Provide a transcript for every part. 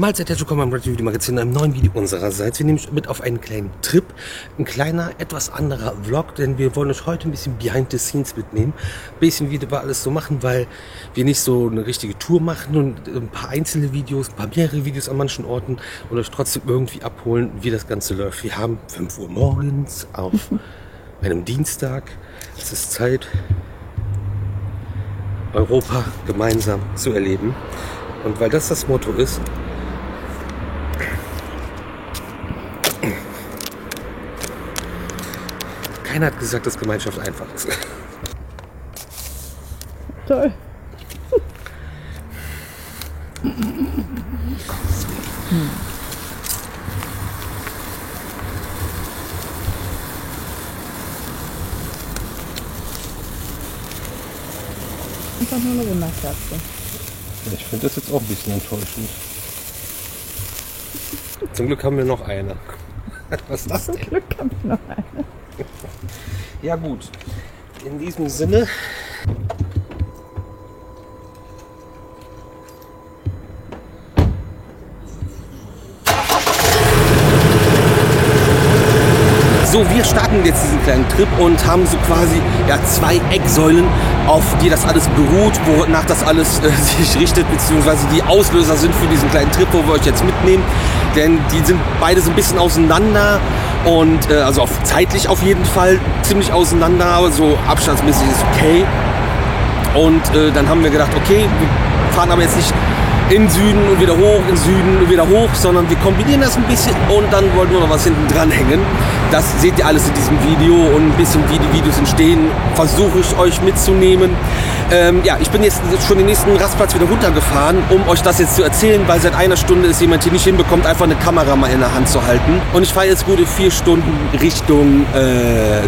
Mahlzeit, herzlich willkommen beim Red Review Magazin, einem neuen Video unsererseits. Wir nehmen euch mit auf einen kleinen Trip, ein kleiner, etwas anderer Vlog, denn wir wollen euch heute ein bisschen Behind the Scenes mitnehmen. Ein bisschen, wie wir alles so machen, weil wir nicht so eine richtige Tour machen und ein paar einzelne Videos, mehrere Videos an manchen Orten und euch trotzdem irgendwie abholen, wie das Ganze läuft. Wir haben 5 Uhr morgens auf einem Dienstag. Es ist Zeit, Europa gemeinsam zu erleben. Und weil das Motto ist, keiner hat gesagt, dass Gemeinschaft einfach ist. Toll. Einfach nur eine Wunderkerze. Ich finde das jetzt auch ein bisschen enttäuschend. Zum Glück haben wir noch eine. Was ist das denn? Zum Glück haben wir noch eine. Ja gut, in diesem Sinne. So, wir starten jetzt diesen kleinen Trip und haben so quasi 2 Ecksäulen, auf die das alles beruht, wonach das alles sich richtet, beziehungsweise die Auslöser sind für diesen kleinen Trip, wo wir euch jetzt mitnehmen. Denn die sind beide so ein bisschen auseinander und also zeitlich auf jeden Fall ziemlich auseinander, aber so abstandsmäßig ist okay. Und dann haben wir gedacht, okay, wir fahren aber jetzt nicht in Süden und wieder hoch, in Süden und wieder hoch, sondern wir kombinieren das ein bisschen und dann wollten wir noch was hinten dran hängen. Das seht ihr alles in diesem Video und ein bisschen wie die Videos entstehen, versuche ich euch mitzunehmen. Ich bin jetzt schon den nächsten Rastplatz wieder runtergefahren, um euch das jetzt zu erzählen, weil seit einer Stunde ist jemand hier nicht hinbekommt, einfach eine Kamera mal in der Hand zu halten. Und ich fahre jetzt gute 4 Stunden Richtung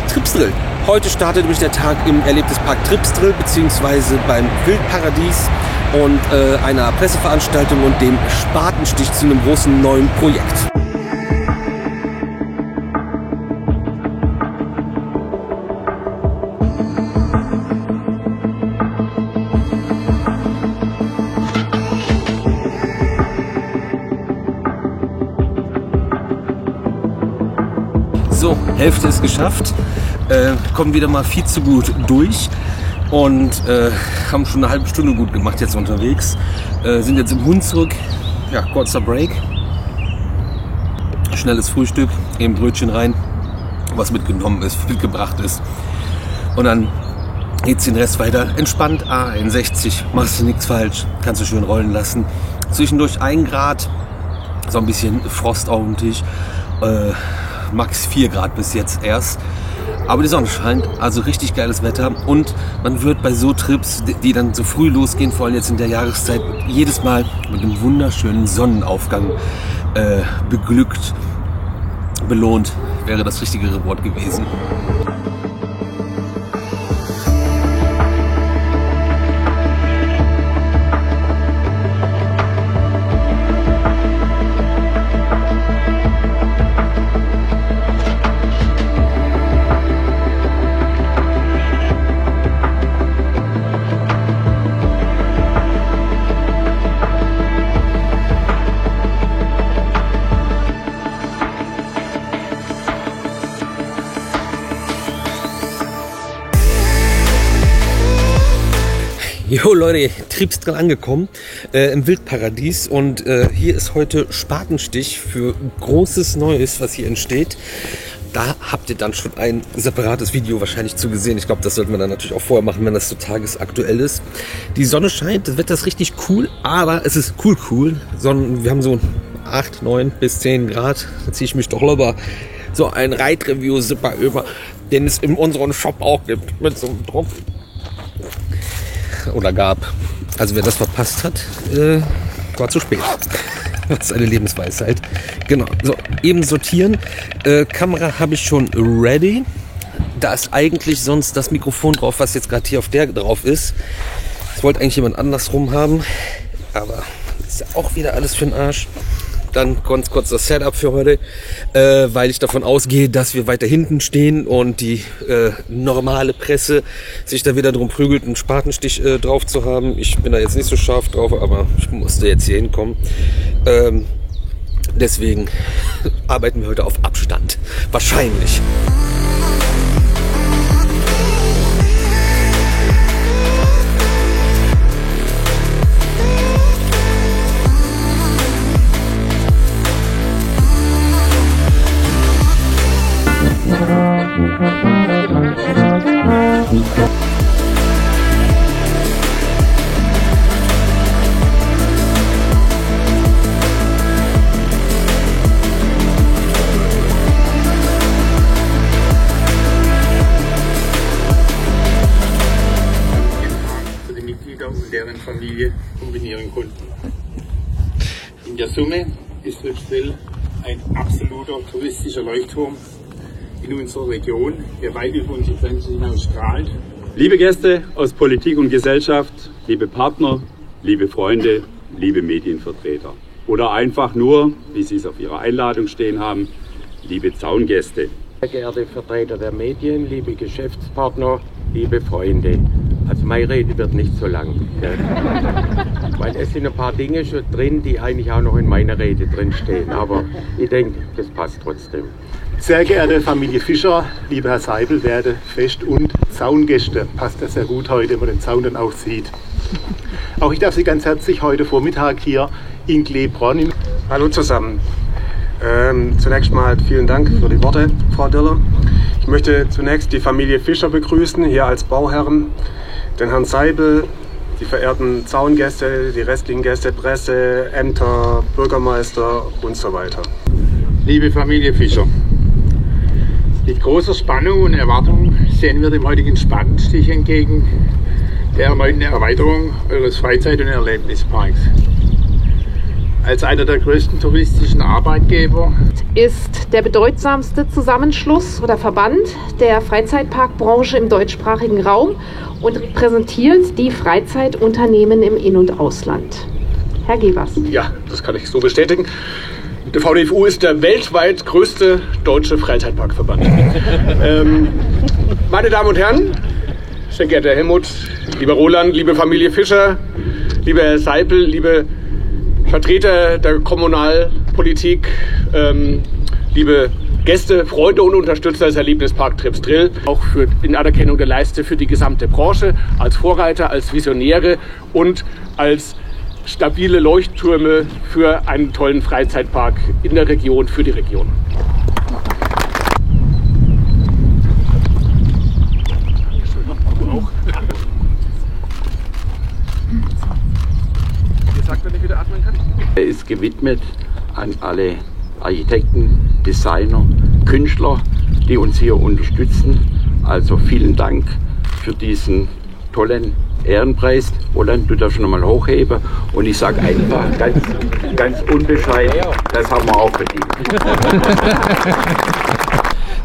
Tripsdrill. Heute startet nämlich der Tag im Erlebnispark Tripsdrill, beziehungsweise beim Wildparadies und einer Presseveranstaltung und dem Spatenstich zu einem großen neuen Projekt. So, Hälfte ist geschafft, kommen wieder mal viel zu gut durch und haben schon eine halbe Stunde gut gemacht jetzt unterwegs. Sind jetzt im Hunsrück, kurzer Break, schnelles Frühstück, eben Brötchen rein, was mitgebracht ist. Und dann geht's den Rest weiter entspannt, A61, machst du nichts falsch, kannst du schön rollen lassen. Zwischendurch 1 Grad, so ein bisschen Frost auf dem Tisch. Max 4 Grad bis jetzt erst. Aber die Sonne scheint, also richtig geiles Wetter. Und man wird bei so Trips, die dann so früh losgehen, vor allem jetzt in der Jahreszeit, jedes Mal mit einem wunderschönen Sonnenaufgang beglückt, belohnt, wäre das richtigere Wort gewesen. Jo Leute, Tripsdrill angekommen im Wildparadies und hier ist heute Spatenstich für großes Neues, was hier entsteht. Da habt ihr dann schon ein separates Video wahrscheinlich zugesehen. Ich glaube, das sollten wir dann natürlich auch vorher machen, wenn das so tagesaktuell ist. Die Sonne scheint, das Wetter ist richtig cool, aber es ist cool. Wir haben so 8, 9 bis 10 Grad. Da ziehe ich mich doch lieber so ein Ride-Review-Zipper über, den es in unserem Shop auch gibt, mit so einem Druck. Oder gab. Also wer das verpasst hat, war zu spät. Das ist eine Lebensweisheit. Genau, so eben sortieren. Kamera habe ich schon ready. Da ist eigentlich sonst das Mikrofon drauf, was jetzt gerade hier auf der drauf ist. Das wollte eigentlich jemand andersrum haben. Aber ist ja auch wieder alles für den Arsch. dann ganz kurz das Setup für heute, weil ich davon ausgehe, dass wir weiter hinten stehen und die normale Presse sich da wieder drum prügelt, einen Spatenstich drauf zu haben. Ich bin da jetzt nicht so scharf drauf, aber ich musste jetzt hier hinkommen. Deswegen arbeiten wir heute auf Abstand. Wahrscheinlich. Und deren Familie kombinieren konnten. In der Summe ist Rübswil ein absoluter touristischer Leuchtturm in unserer Region, der weit über unsere Grenzen hinaus strahlt. Liebe Gäste aus Politik und Gesellschaft, liebe Partner, liebe Freunde, liebe Medienvertreter oder einfach nur, wie Sie es auf Ihrer Einladung stehen haben, liebe Zaungäste. Sehr geehrte Vertreter der Medien, liebe Geschäftspartner, liebe Freunde. Also meine Rede wird nicht so lang, weil es sind ein paar Dinge schon drin, die eigentlich auch noch in meiner Rede drin stehen. Aber ich denke, das passt trotzdem. Sehr geehrte Familie Fischer, lieber Herr Seibel, werte Fest- und Zaungäste, passt das sehr gut heute, wenn man den Zaun dann auch sieht. Auch ich darf Sie ganz herzlich heute Vormittag hier in Glebronn. Hallo zusammen. Zunächst mal vielen Dank für die Worte, Frau Diller. Ich möchte zunächst die Familie Fischer begrüßen, hier als Bauherren, den Herrn Seibel, die verehrten Zaungäste, die restlichen Gäste, Presse, Ämter, Bürgermeister und so weiter. Liebe Familie Fischer, mit großer Spannung und Erwartung sehen wir dem heutigen Spatenstich entgegen, der erneuten Erweiterung eures Freizeit- und Erlebnisparks. Als einer der größten touristischen Arbeitgeber ist der bedeutsamste Zusammenschluss oder Verband der Freizeitparkbranche im deutschsprachigen Raum und repräsentiert die Freizeitunternehmen im In- und Ausland. Herr Gevers. Ja, das kann ich so bestätigen. Der VDFU ist der weltweit größte deutsche Freizeitparkverband. Meine Damen und Herren, sehr geehrter Herr Helmut, lieber Roland, liebe Familie Fischer, lieber Herr Seibel, liebe Vertreter der Kommunalpolitik, liebe Gäste, Freunde und Unterstützer des Erlebnispark Trepsdrill, auch in Anerkennung der Leiste für die gesamte Branche, als Vorreiter, als Visionäre und als stabile Leuchttürme für einen tollen Freizeitpark in der Region, für die Region. Er ist gewidmet an alle Architekten, Designer, Künstler, die uns hier unterstützen. Also vielen Dank für diesen tollen Ehrenpreis. Roland, du darfst noch mal hochheben. Und ich sage einfach ganz unbescheiden, das haben wir auch verdient.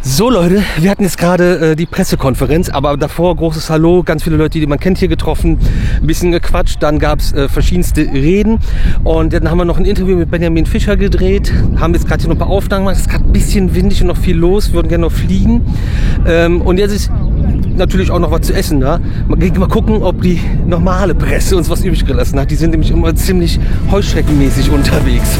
So Leute, wir hatten jetzt gerade die Pressekonferenz, aber davor großes Hallo, ganz viele Leute, die man kennt, hier getroffen, ein bisschen gequatscht, dann gab es verschiedenste Reden und dann haben wir noch ein Interview mit Benjamin Fischer gedreht, haben jetzt gerade hier noch ein paar Aufnahmen gemacht, es ist gerade ein bisschen windig und noch viel los, würden gerne noch fliegen und jetzt ist natürlich auch noch was zu essen da. Mal gucken, ob die normale Presse uns was übrig gelassen hat, die sind nämlich immer ziemlich heuschreckenmäßig unterwegs.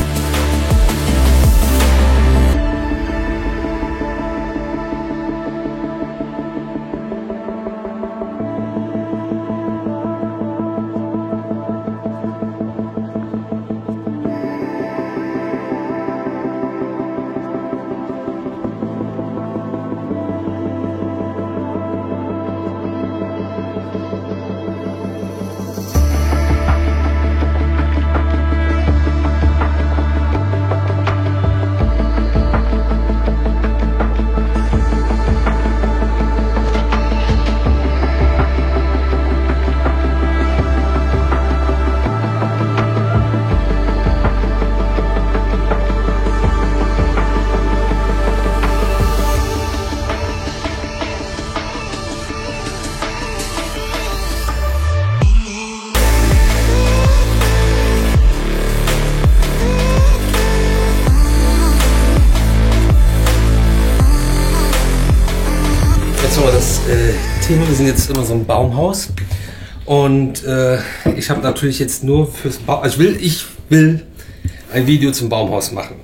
das Thema, wir sind jetzt in unserem Baumhaus und ich habe natürlich jetzt nur fürs Baumhaus, ich will ein Video zum Baumhaus machen.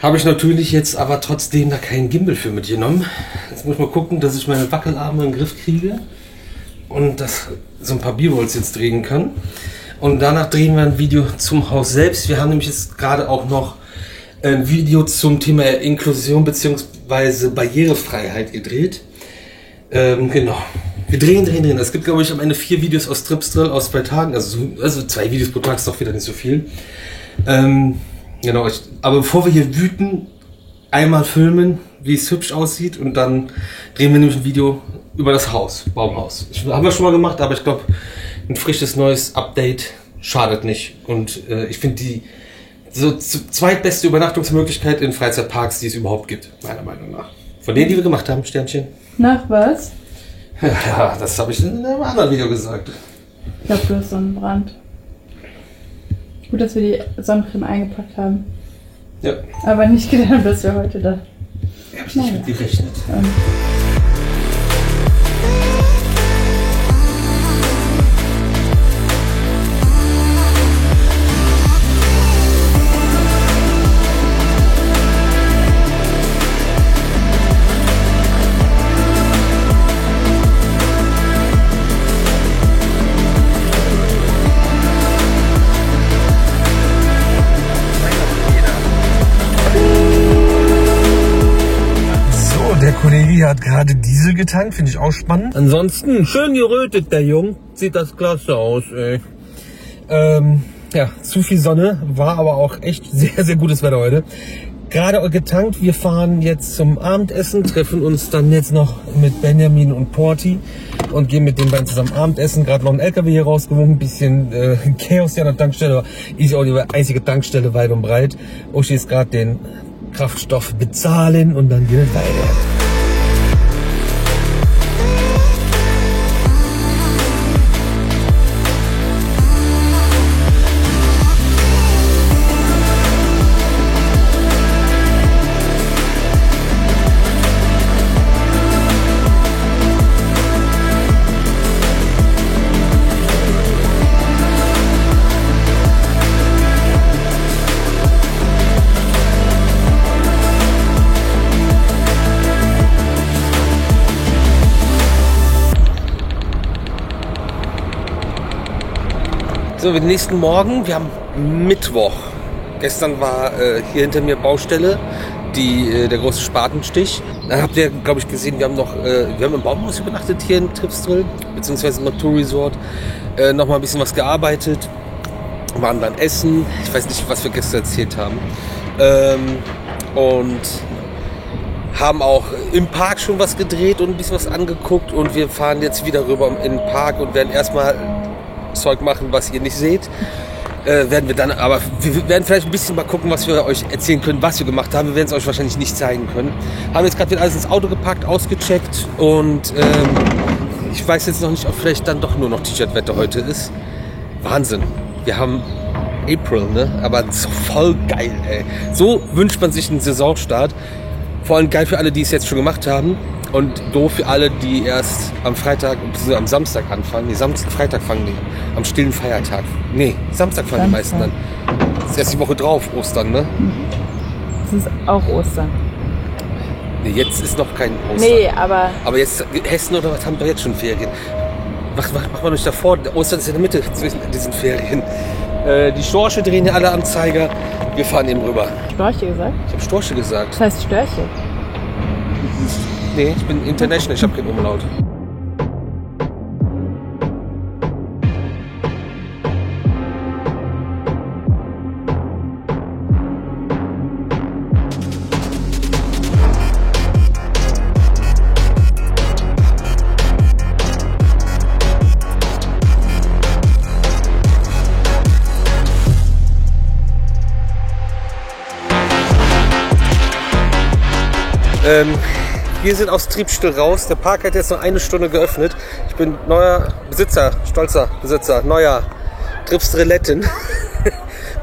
Habe ich natürlich jetzt aber trotzdem da keinen Gimbal für mitgenommen. Jetzt muss ich mal gucken, dass ich meine Wackelarme in den Griff kriege und das so ein paar B-Rolls jetzt drehen kann. Und danach drehen wir ein Video zum Haus selbst. Wir haben nämlich jetzt gerade auch noch ein Video zum Thema Inklusion bzw. Barrierefreiheit gedreht. Genau. Wir drehen. Es gibt, glaube ich, am Ende 4 Videos aus Tripsdrill aus 2 Tagen. Also 2 Videos pro Tag ist doch wieder nicht so viel. Genau. Aber bevor wir hier wüten, einmal filmen, wie es hübsch aussieht. Und dann drehen wir nämlich ein Video über das Haus, Baumhaus. Haben wir schon mal gemacht, aber ich glaube, ein frisches neues Update schadet nicht. Und ich finde die zweitbeste Übernachtungsmöglichkeit in Freizeitparks, die es überhaupt gibt, meiner Meinung nach. Von denen, die wir gemacht haben, Sternchen. Nach was? Ja, das habe ich in einem anderen Video gesagt. Ich glaube, du hast Sonnenbrand. Gut, dass wir die Sonnencreme eingepackt haben. Ja. Aber nicht gedacht, dass wir heute da. Ja, habe ich nicht mit gerechnet. Der Kollege hier hat gerade Diesel getankt, finde ich auch spannend. Ansonsten schön gerötet, der Jung. Sieht das klasse aus, ey. Ja, zu viel Sonne, war aber auch echt sehr, sehr gutes Wetter heute. Gerade getankt, wir fahren jetzt zum Abendessen, treffen uns dann jetzt noch mit Benjamin und Porti und gehen mit den beiden zusammen Abendessen. Gerade noch ein LKW hier rausgewunken, ein bisschen Chaos hier an der Tankstelle. Ist auch die einzige Tankstelle weit und breit. Uschi ist gerade den Kraftstoff bezahlen und dann geht es weiter. So, den nächsten Morgen, wir haben Mittwoch. Gestern war hier hinter mir Baustelle, der große Spatenstich. Dann habt ihr, glaube ich, gesehen, wir haben im Baumhaus übernachtet hier in Tripsdrill, beziehungsweise im Natur Resort. Noch mal ein bisschen was gearbeitet, waren dann essen. Ich weiß nicht, was wir gestern erzählt haben. Und haben auch im Park schon was gedreht und ein bisschen was angeguckt. Und wir fahren jetzt wieder rüber in den Park und werden erstmal Zeug machen, was ihr nicht seht. Werden wir dann, aber wir werden vielleicht ein bisschen mal gucken, was wir euch erzählen können, was wir gemacht haben. Wir werden es euch wahrscheinlich nicht zeigen können. Haben jetzt gerade wieder alles ins Auto gepackt, ausgecheckt und ich weiß jetzt noch nicht, ob vielleicht dann doch nur noch T-Shirt-Wetter heute ist. Wahnsinn. Wir haben April, ne? Aber so voll geil, ey. So wünscht man sich einen Saisonstart. Vor allem geil für alle, die es jetzt schon gemacht haben. Und doof für alle, die erst am Freitag bzw. am Samstag anfangen. Freitag fangen die. Am stillen Feiertag. Nee, Samstag fangen die meisten an. Das ist erst die Woche drauf, Ostern, ne? Das ist auch Ostern. Nee, jetzt ist noch kein Ostern. Nee, aber jetzt, Hessen oder was, haben doch jetzt schon Ferien. Macht man euch davor, Ostern ist in der Mitte zwischen diesen Ferien. Die Storche drehen ja alle am Zeiger. Wir fahren eben rüber. Storche gesagt? Ich habe Storche gesagt. Das heißt Störche. Nee, ich bin international, ich habe keinen Umlaut. Wir sind aus Tripsdrill raus. Der Park hat jetzt noch 1 Stunde geöffnet. Ich bin neuer Besitzer, stolzer Besitzer, neuer Tripsdrillettin.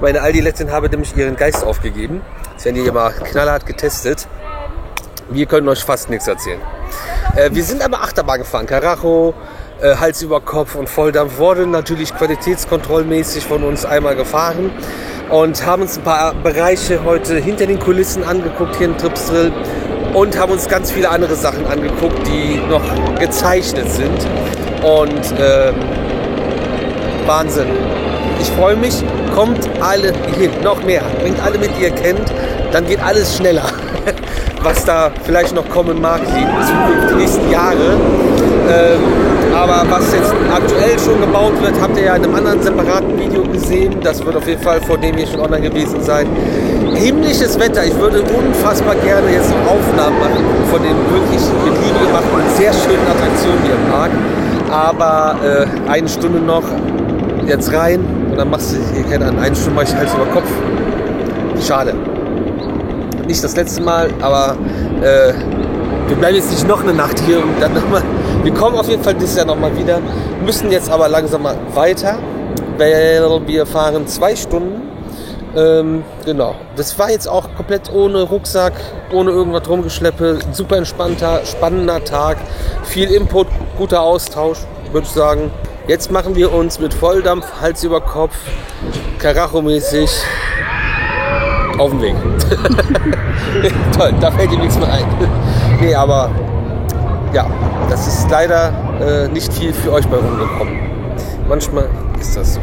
Meine Aldi-Lettin habe nämlich ihren Geist aufgegeben. Das werden die immer knallhart getestet. Wir können euch fast nichts erzählen. Wir sind aber Achterbahn gefahren. Karacho, Hals über Kopf und Volldampf wurde natürlich qualitätskontrollmäßig von uns einmal gefahren und haben uns ein paar Bereiche heute hinter den Kulissen angeguckt hier in Tripsdrill und haben uns ganz viele andere Sachen angeguckt, die noch gezeichnet sind. Und Wahnsinn. Ich freue mich, kommt alle hin, noch mehr. Bringt alle mit, die ihr kennt, dann geht alles schneller. Was da vielleicht noch kommen mag, die nächsten Jahre. Aber was jetzt aktuell schon gebaut wird, habt ihr ja in einem anderen separaten Video gesehen. Das wird auf jeden Fall vor dem hier schon online gewesen sein. Himmlisches Wetter. Ich würde unfassbar gerne jetzt noch Aufnahmen machen von den wirklich mit Liebe gemachten, sehr schönen Attraktionen hier im Park. Aber eine Stunde noch jetzt rein und dann machst du hier keine Ahnung. Eine Stunde mache ich Hals über Kopf. Schade. Nicht das letzte Mal, aber wir bleiben jetzt nicht noch eine Nacht hier und dann nochmal. Wir kommen auf jeden Fall dieses Jahr nochmal wieder, müssen jetzt aber langsam mal weiter, weil wir fahren 2 Stunden. Genau. Das war jetzt auch komplett ohne Rucksack, ohne irgendwas rumgeschleppe. Super entspannter, spannender Tag. Viel Input, guter Austausch, würde ich sagen. Jetzt machen wir uns mit Volldampf, Hals über Kopf, Karacho-mäßig auf den Weg. Toll, da fällt ihm nichts mehr ein. Nee, aber ja, das ist leider nicht viel für euch bei rumgekommen. Manchmal ist das so.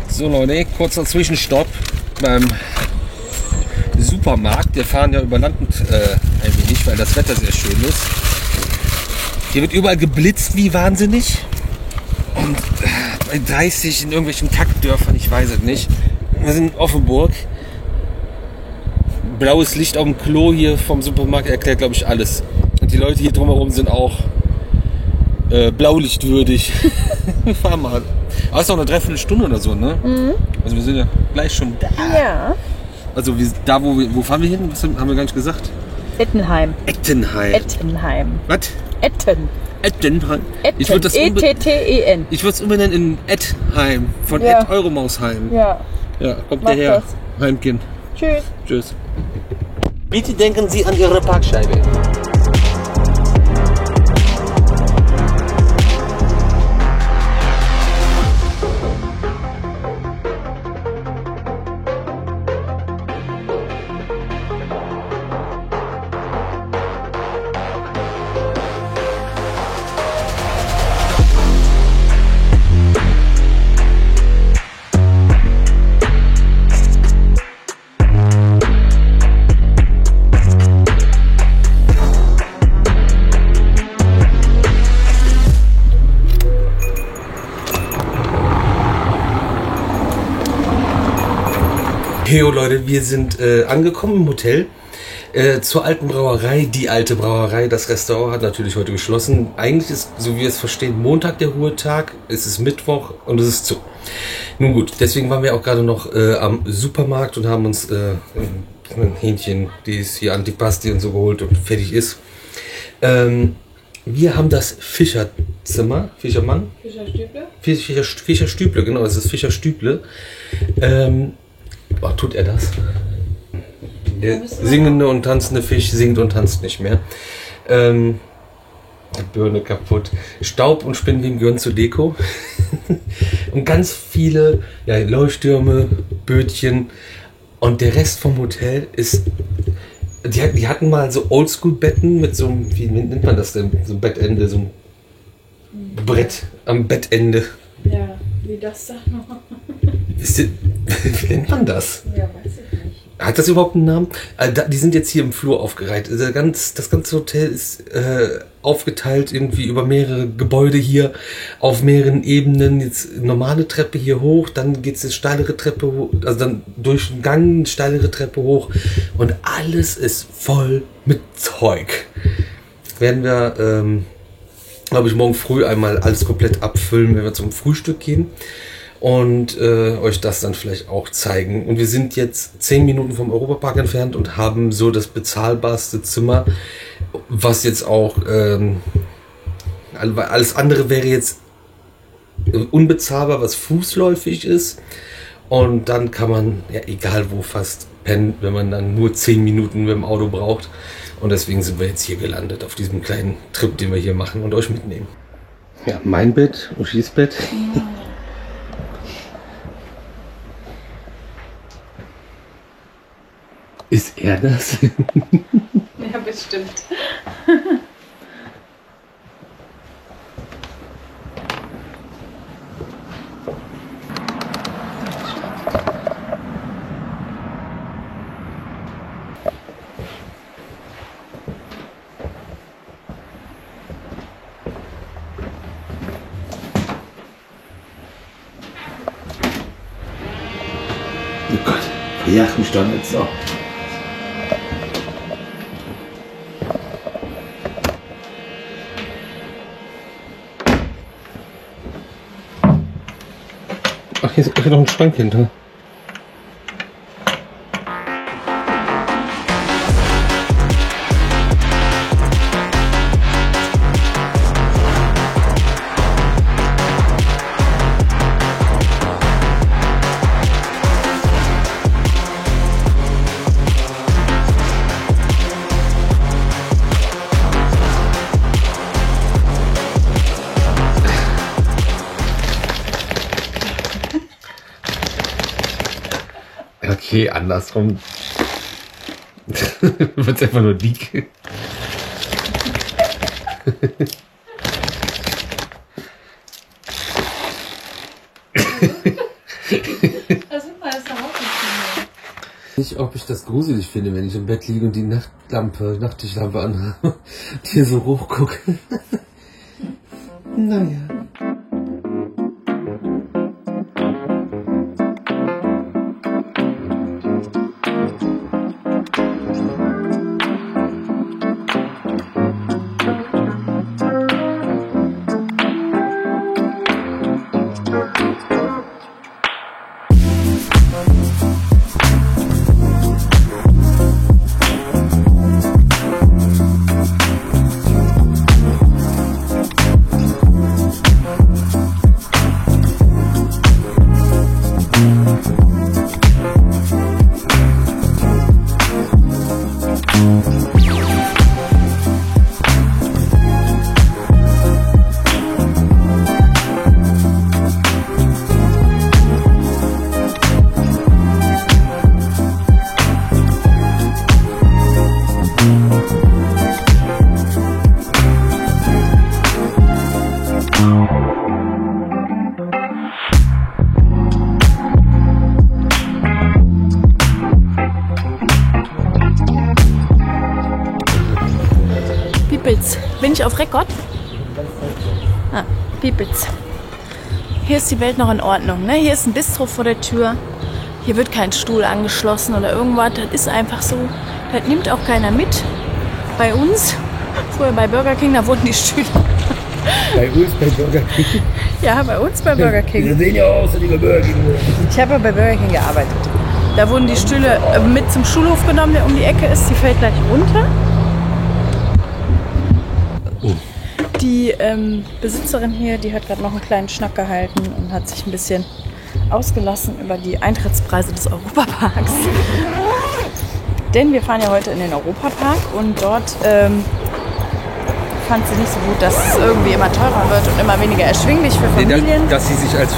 So Leute, kurzer Zwischenstopp beim Supermarkt. Wir fahren ja über Land ein wenig, weil das Wetter sehr schön ist. Hier wird überall geblitzt wie wahnsinnig. Und bei 30 in irgendwelchen Kackdörfern, ich weiß es nicht. Wir sind in Offenburg. Blaues Licht auf dem Klo hier vom Supermarkt erklärt, glaube ich, alles. Und die Leute hier drumherum sind auch blaulichtwürdig. Wir fahren mal. Aber es ist noch eine Dreiviertelstunde oder so, ne? Mhm. Also wir sind ja gleich schon da. Ja. Also da, wo fahren wir hin? Was haben wir gar nicht gesagt? Ettenheim. Ettenheim. Ettenheim. Was? Etten. Ettenheim. Etten. Ich würde das E-T-T-E-N. Ich würde es umbenennen in Ettheim. Von Ja. Ed Euromausheim. Ja. Ja, kommt Mach der her. das. Heimkind. Tschüss. Tschüss. Bitte denken Sie an Ihre Parkscheibe. Heyo Leute, wir sind angekommen im Hotel zur alten Brauerei, die alte Brauerei. Das Restaurant hat natürlich heute geschlossen. Eigentlich ist, so wie wir es verstehen, Montag der Ruhetag, es ist Mittwoch und es ist zu. Nun gut, deswegen waren wir auch gerade noch am Supermarkt und haben uns ein Hähnchen, die ist hier Antipasti und so geholt und fertig ist. Wir haben das Fischerzimmer, Fischermann? Fischerstüble? Fischerstüble, genau, es ist Fischerstüble. Tut er das? Der singende und tanzende Fisch singt und tanzt nicht mehr. Birne kaputt. Staub und Spinnenweben gehören zur Deko. Und ganz viele Leuchttürme, Bötchen. Und der Rest vom Hotel ist... Die hatten mal so Oldschool-Betten mit so einem... Wie nennt man das denn? So ein Bettende, so ein Brett am Bettende. Ja, wie das da noch. Wie nennt man das? Ja, weiß ich nicht. Hat das überhaupt einen Namen? Die sind jetzt hier im Flur aufgereiht. Das ganze Hotel ist aufgeteilt irgendwie über mehrere Gebäude hier auf mehreren Ebenen. Jetzt normale Treppe hier hoch, dann geht es eine steilere Treppe hoch, also dann durch den Gang eine steilere Treppe hoch und alles ist voll mit Zeug. Werden wir, glaube ich, morgen früh einmal alles komplett abfüllen, wenn wir zum Frühstück gehen. Und euch das dann vielleicht auch zeigen. Und wir sind jetzt 10 Minuten vom Europapark entfernt und haben so das bezahlbarste Zimmer, was jetzt auch, alles andere wäre jetzt unbezahlbar, was fußläufig ist. Und dann kann man, ja, egal wo, fast pennen, wenn man dann nur 10 Minuten mit dem Auto braucht. Und deswegen sind wir jetzt hier gelandet, auf diesem kleinen Trip, den wir hier machen und euch mitnehmen. Ja, mein Bett, Uschis Bett. Ist er das? Ja, bestimmt. Oh Gott, verjagt mich doch nicht so. Ach, hier ist noch ein Schrank hinter. Okay, andersrum wird es einfach nur dick. Nicht, ob ich das gruselig finde, wenn ich im Bett liege und die Nachttischlampe anhabe, hier so hochgucke. Naja. Piepels. Bin ich auf Rekord? Ah, Piepels. Hier ist die Welt noch in Ordnung. Ne? Hier ist ein Bistro vor der Tür. Hier wird kein Stuhl angeschlossen oder irgendwas. Das ist einfach so. Das nimmt auch keiner mit. Bei uns, früher bei Burger King, da wurden die Stühle. Bei uns bei Burger King? Ja, bei uns bei Burger King. Wir sehen ja aus wie bei Burger King. Ich habe bei Burger King gearbeitet. Da wurden die Stühle mit zum Schulhof genommen, der um die Ecke ist. Die fällt gleich runter. Die Besitzerin hier, die hat gerade noch einen kleinen Schnack gehalten und hat sich ein bisschen ausgelassen über die Eintrittspreise des Europaparks. Denn wir fahren ja heute in den Europapark und dort fand sie nicht so gut, dass es irgendwie immer teurer wird und immer weniger erschwinglich für Familien. Nee, dass sie sich als...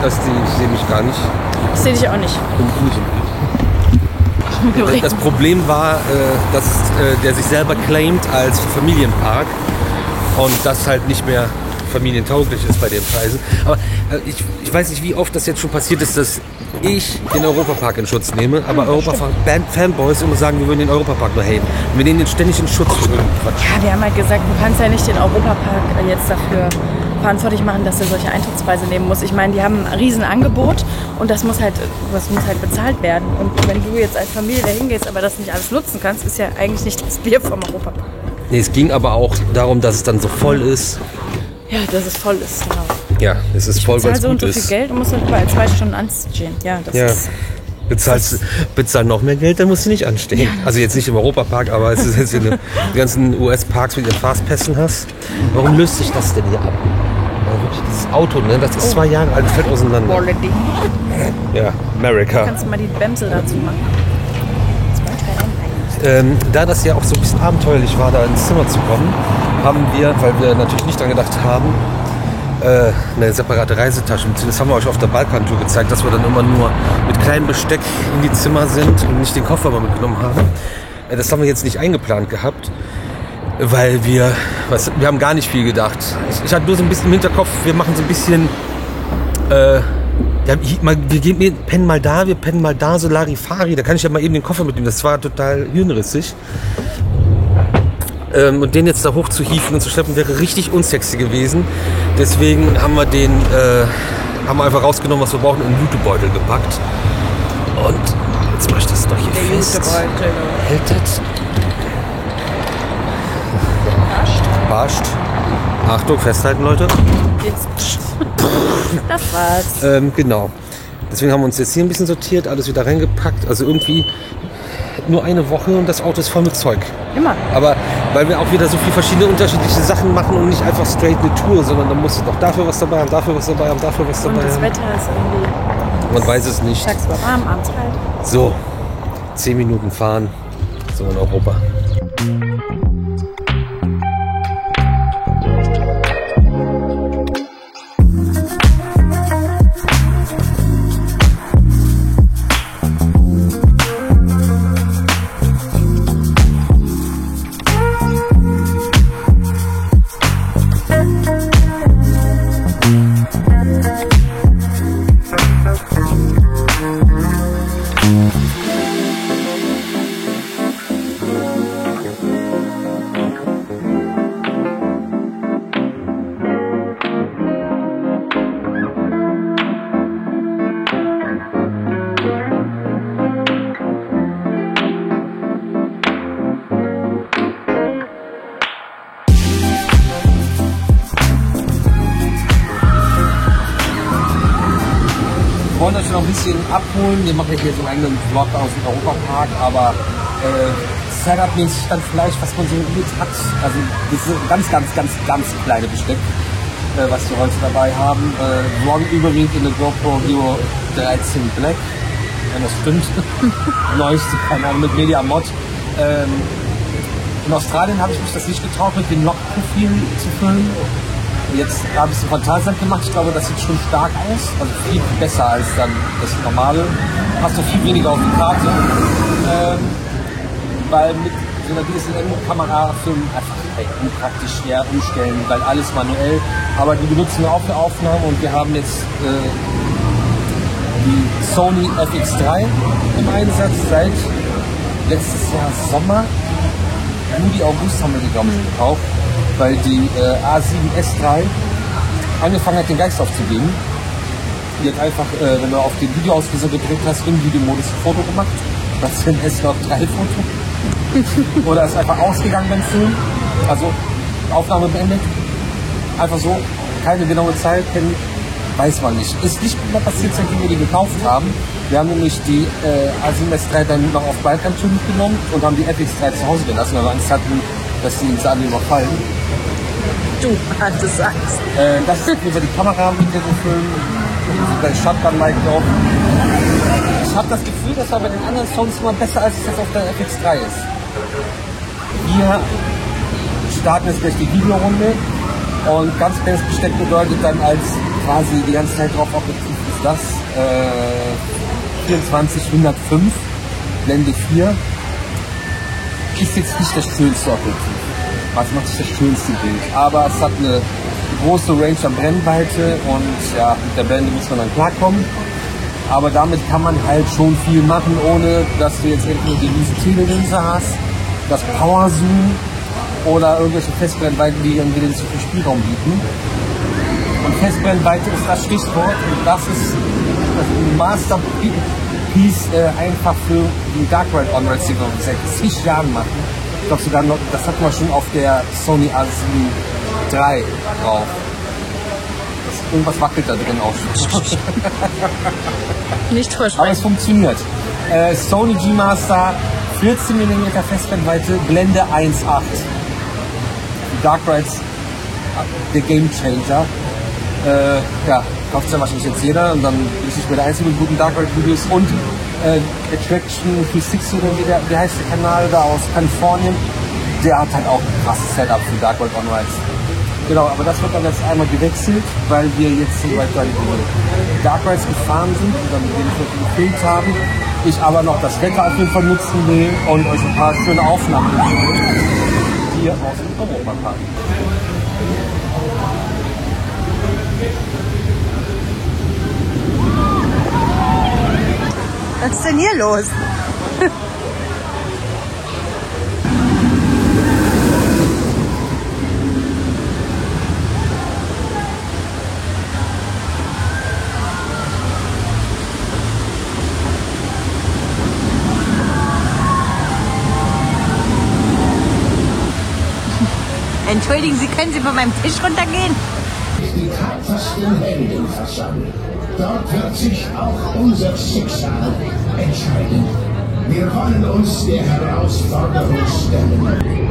Ich sehe mich gar nicht. Ich sehe dich auch nicht. Das Problem war, dass der sich selber claimt als Familienpark und das halt nicht mehr familientauglich ist bei den Preisen. Aber ich weiß nicht, wie oft das jetzt schon passiert ist, dass ich den Europapark in Schutz nehme, aber Europapark-Fanboys immer sagen, wir würden den Europapark nur haten. Und wir nehmen den ständig in Schutz für irgendeinen Quatsch. Ja, wir haben halt gesagt, du kannst ja nicht den Europapark jetzt dafür verantwortlich machen, dass er solche Eintrittspreise nehmen muss. Ich meine, die haben ein Riesenangebot und das muss halt bezahlt werden. Und wenn du jetzt als Familie da hingehst, aber das nicht alles nutzen kannst, ist ja eigentlich nicht das Bier vom Europapark. Nee, es ging aber auch darum, dass es dann so voll ist. Ja, dass es voll ist, genau. Ja, es ist voll, weil es gut ist. So und so viel Geld und musst dann überall 2 Stunden anstehen. Ja, das ist... Bezahl noch mehr Geld, dann musst du nicht anstehen. Ja. Also jetzt nicht im Europapark, aber es ist jetzt, wenn du die ganzen US-Parks mit ihren Fastpässen hast. Warum löst sich das denn hier ab? Ja, wirklich dieses Auto, ne? Das ist 2 Jahre alt, fällt auseinander. Quality. Ja, America. Kannst du mal die Bämsel dazu machen? Da das ja auch so ein bisschen abenteuerlich war, da ins Zimmer zu kommen, haben wir, weil wir natürlich nicht dran gedacht haben, eine separate Reisetasche. Das haben wir euch auf der Balkantour gezeigt, dass wir dann immer nur mit kleinem Besteck in die Zimmer sind und nicht den Koffer mal mitgenommen haben. Das haben wir jetzt nicht eingeplant gehabt, weil wir haben gar nicht viel gedacht. Ich hatte nur so ein bisschen im Hinterkopf, wir machen so ein bisschen, wir pennen mal da, wir pennen mal da, so Larifari, da kann ich ja mal eben den Koffer mitnehmen. Das war total hirnrissig. Und den jetzt da hoch zu hieven und zu schleppen, wäre richtig unsexy gewesen. Deswegen haben wir haben wir einfach rausgenommen, was wir brauchen, in einen Jutebeutel gepackt. Und jetzt mach ich das doch hier fest. Hält das? Passt. Achtung, festhalten, Leute. Jetzt. Das war's. Genau. Deswegen haben wir uns jetzt hier ein bisschen sortiert, alles wieder reingepackt. Also irgendwie nur eine Woche und das Auto ist voll mit Zeug. Immer. Aber weil wir auch wieder so viele verschiedene unterschiedliche Sachen machen und nicht einfach straight eine Tour, sondern dann musst du doch dafür was dabei haben, dafür was dabei haben, dafür was dabei haben. Und das Wetter ist irgendwie... Man weiß es nicht. Tagsüber warm, abends kalt. So, 10 Minuten fahren, so in Europa. Wir wollen euch noch ein bisschen abholen. Wir machen hier so einen eigenen Vlog aus dem Europapark, aber Setup-mäßig dann vielleicht, was man so mit hat. Also das ist ganz kleine Besteck, was wir heute dabei haben. Morgen überwiegend in der GoPro Hero 13 Black, wenn das stimmt. Neueste, keine Ahnung, mit Media Mod. In Australien habe ich mich das nicht getraut, mit dem Log-Profil zu filmen. Jetzt habe ich es im Frontalsand gemacht. Ich glaube, das sieht schon stark aus. Also viel besser als dann das normale. Hast du viel weniger auf die Karte. Weil mit so einer DSLM-Kamera filmen einfach unpraktisch schwer umstellen, weil alles manuell. Aber die benutzen wir auch für Aufnahmen und wir haben jetzt die Sony FX3 im Einsatz seit letztes Jahr Sommer. Juli, August haben wir die, glaube ich, gekauft, weil die A7S3 angefangen hat, den Geist aufzugeben. Die hat einfach, wenn du auf den Videoauslöser gedrückt hast, im Videomodus ein Foto gemacht. Das ist ein S3-Foto. Oder ist einfach ausgegangen beim Film. Also Aufnahme beendet. Einfach so, keine genaue Zeit, weiß man nicht. Ist nicht mehr passiert, seitdem wir die gekauft haben. Wir haben nämlich die A7S3 dann noch auf Balkantour mitgenommen und haben die FX3 zu Hause gelassen, weil wir Angst hatten, dass sie uns alle überfallen. Du hattest Angst. Das ist über die Kamera mit der gefilmt, bei Shotgun-Light drauf. Ich habe das Gefühl, das war bei den anderen Songs immer besser, als es jetzt auf der FX3 ist. Wir starten jetzt gleich die Videorunde und ganz kleines Besteck bedeutet dann als quasi die ganze Zeit drauf objektiv ist das 24-105 Blende 4 ist jetzt nicht das schönste Objektiv. Also macht nicht das schönste Bild, aber es hat eine große Range an Brennweite und ja, mit der Blende muss man dann klarkommen. Aber damit kann man halt schon viel machen, ohne dass du jetzt entweder die riesen Telelinse hast, das Power Zoom oder irgendwelche Festbrennweiten, die dann wieder zu viel Spielraum bieten. Und Festbrennweite ist das Stichwort und das ist das Masterpiece einfach für die Dark Ride On-Ride, die wir seit zig Jahren machen. Ich glaube sogar noch, das hatten wir schon auf der Sony A7 III drauf. Irgendwas wackelt da drin auch schon. Nicht versprechen. Aber es funktioniert. Sony G-Master, 14 mm Festbrennweite, Blende 1.8. Dark Rides, der Game Changer. Ja, kauft ja wahrscheinlich jetzt jeder und dann ist ich mir der einzige mit guten Dark Ride Videos und Attraction 360 oder wie heißt der Kanal da aus Kalifornien, der hat halt auch ein krasses Setup für Dark Ride On-Rides. Genau, aber das wird dann jetzt einmal gewechselt, weil wir jetzt zum Beispiel die Dark Rides gefahren sind und dann mit denen gefilmt haben. Ich aber noch das Wetter auf jeden Fall nutzen will und euch ein paar schöne Aufnahmen hier aus dem Europapark. Was ist denn hier los? Entschuldigen Sie, können Sie von meinem Tisch runtergehen? Die tapfersten Helden versammelt. Dort wird sich auch unser Schicksal entscheiden. Wir wollen uns der Herausforderung stellen.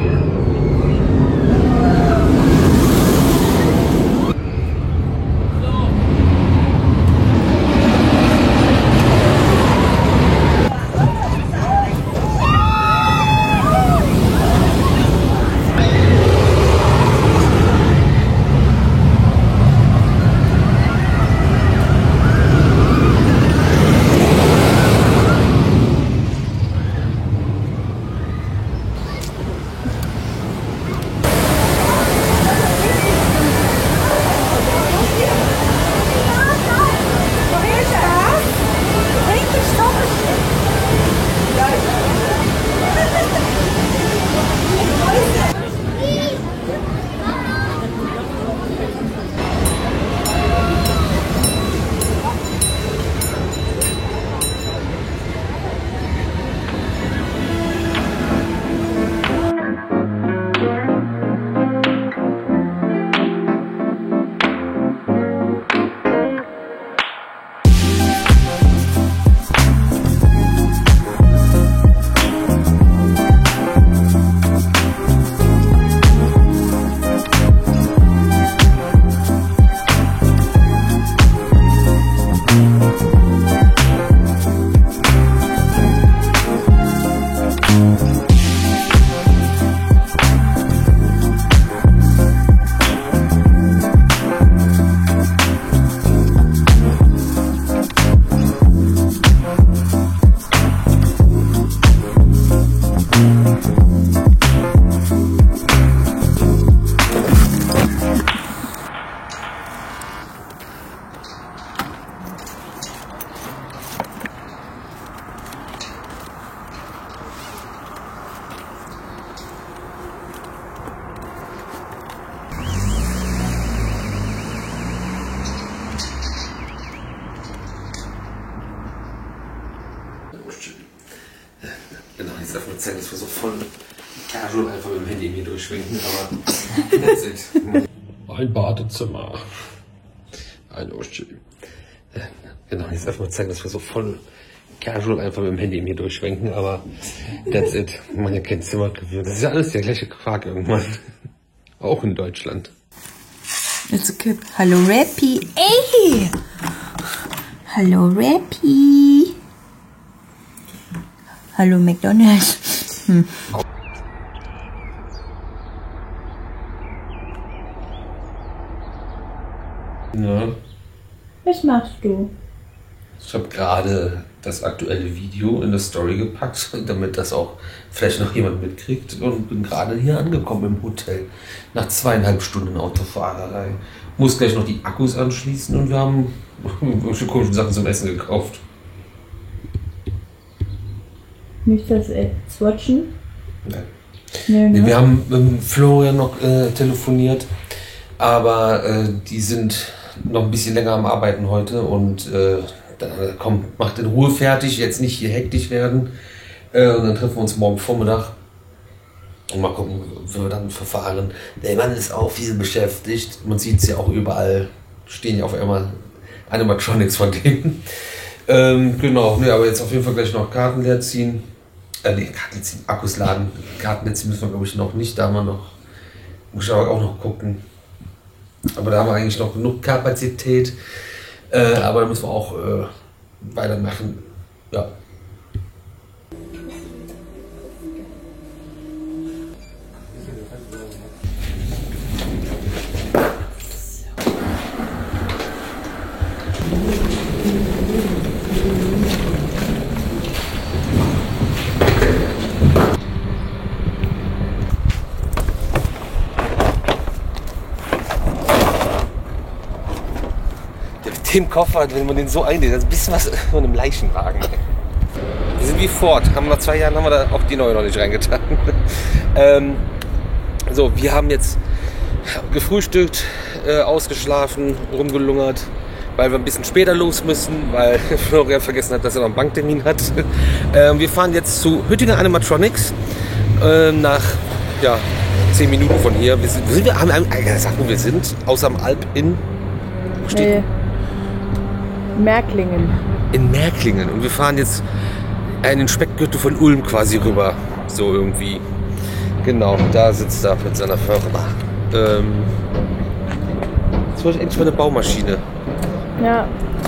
Genau, jetzt darf man zeigen, dass wir so voll casual einfach mit dem Handy hier durchschwenken, aber that's it. Ein Badezimmer. Ein Oschi. Genau, jetzt darf man zeigen, dass wir so voll casual einfach mit dem Handy hier durchschwenken, aber that's it. Man ja kein Zimmerreview. Das ist ja alles der gleiche Quark irgendwann. Auch in Deutschland. It's okay. Hallo Rappy. Ey! Hallo Rappy. Hallo McDonald's. Ja. Was machst du? Ich habe gerade das aktuelle Video in der Story gepackt, damit das auch vielleicht noch jemand mitkriegt, und bin gerade hier angekommen im Hotel. Nach 2,5 Stunden Autofahrerei. Muss gleich noch die Akkus anschließen und wir haben irgendwelche komischen Sachen zum Essen gekauft. Nicht das Swatchen? Nein. Nee, ne? Wir haben mit Florian noch telefoniert, aber die sind noch ein bisschen länger am Arbeiten heute und komm, macht in Ruhe fertig, jetzt nicht hier hektisch werden. Und dann treffen wir uns morgen Vormittag und mal gucken, wie wir dann verfahren. Der Mann ist auch viel beschäftigt, man sieht es ja auch überall, stehen ja auf einmal Animatronics von denen. Genau, ne, aber jetzt auf jeden Fall gleich noch Karten leer ziehen. Karten ziehen, Akkus laden. Karten leer ziehen müssen wir, glaube ich, noch nicht, da haben wir noch, muss ich aber auch noch gucken. Aber da haben wir eigentlich noch genug Kapazität. Aber da müssen wir auch weitermachen. Ja. Dem Koffer, wenn man den so einlegt, das ist ein bisschen was von einem Leichenwagen. Wir sind wie Ford, nach 2 Jahren haben wir da auch die neue noch nicht reingetan. So, wir haben jetzt gefrühstückt, ausgeschlafen, rumgelungert, weil wir ein bisschen später los müssen, weil Florian vergessen hat, dass er noch einen Banktermin hat. Wir fahren jetzt zu Hüttinger Animatronics nach 10 Minuten von hier. Wir sind außer am Alp in... Wo steht? Nee. Märklingen. In Märklingen. Und wir fahren jetzt in den Speckgürtel von Ulm quasi rüber. So irgendwie. Genau, da sitzt er mit seiner Firma. Jetzt wollte ich endlich mal eine Baumaschine. Ja.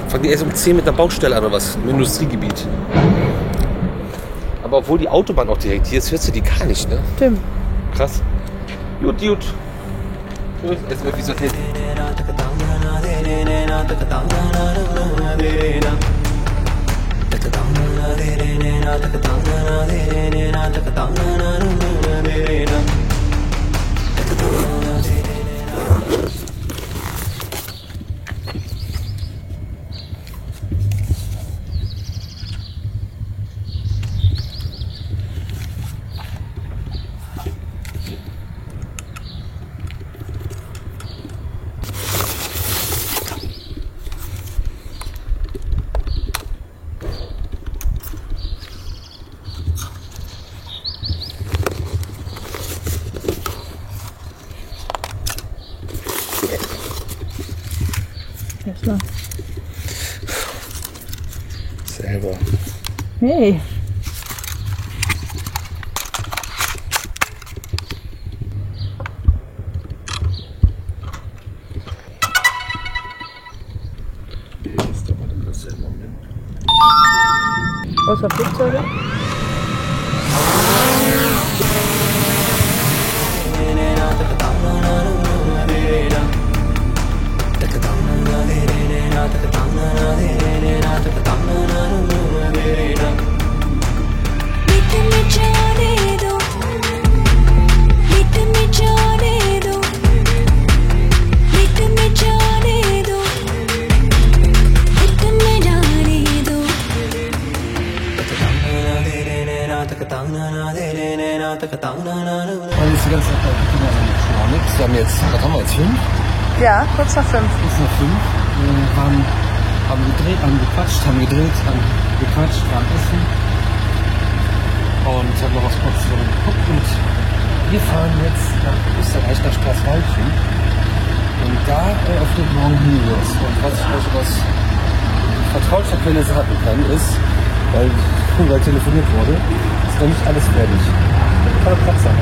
Fangen die erst um 10 mit der Baustelle an oder was? Im Industriegebiet. Aber obwohl die Autobahn auch direkt hier ist, hörst du die gar nicht, ne? Stimmt. Krass. Gut. Jetzt wird wie so ein Erstmal. Selber. Hey. Außer Flugzeuge? Wir haben jetzt, was haben wir jetzt, 5? Ja, kurz nach 5. Kurz nach 5. Haben gedreht, haben gequatscht, waren essen. Und haben noch was Potsdam geguckt. Und wir fahren jetzt nach Österreich, nach Straßwaldchen. Und da öffnet morgen Helios. Und was ich euch aus vertraulicher Quelle sagen kann, ist, weil telefoniert wurde, ist noch nicht alles fertig. Kann doch Platz sein.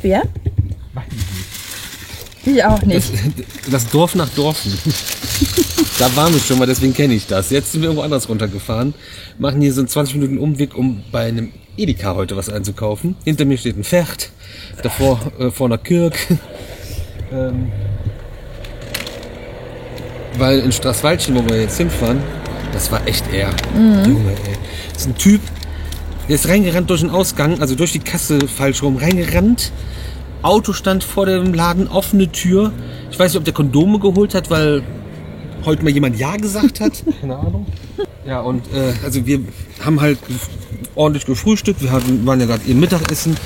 wir? Ich auch nicht. Das Dorf nach Dorfen. Da waren wir schon mal, deswegen kenne ich das. Jetzt sind wir irgendwo anders runtergefahren, machen hier so einen 20 Minuten Umweg, um bei einem Edeka heute was einzukaufen. Hinter mir steht ein Pferd, davor vor einer Kirche. Weil in Straßwaldchen, wo wir jetzt hinfahren, das war echt eher. Junge, ey. Das ist ein Typ, der ist reingerannt durch den Ausgang, also durch die Kasse falsch rum, reingerannt. Auto stand vor dem Laden, offene Tür. Ich weiß nicht, ob der Kondome geholt hat, weil heute mal jemand Ja gesagt hat. Keine Ahnung. Ja, und also wir haben halt ordentlich gefrühstückt. Wir waren ja gerade im Mittagessen.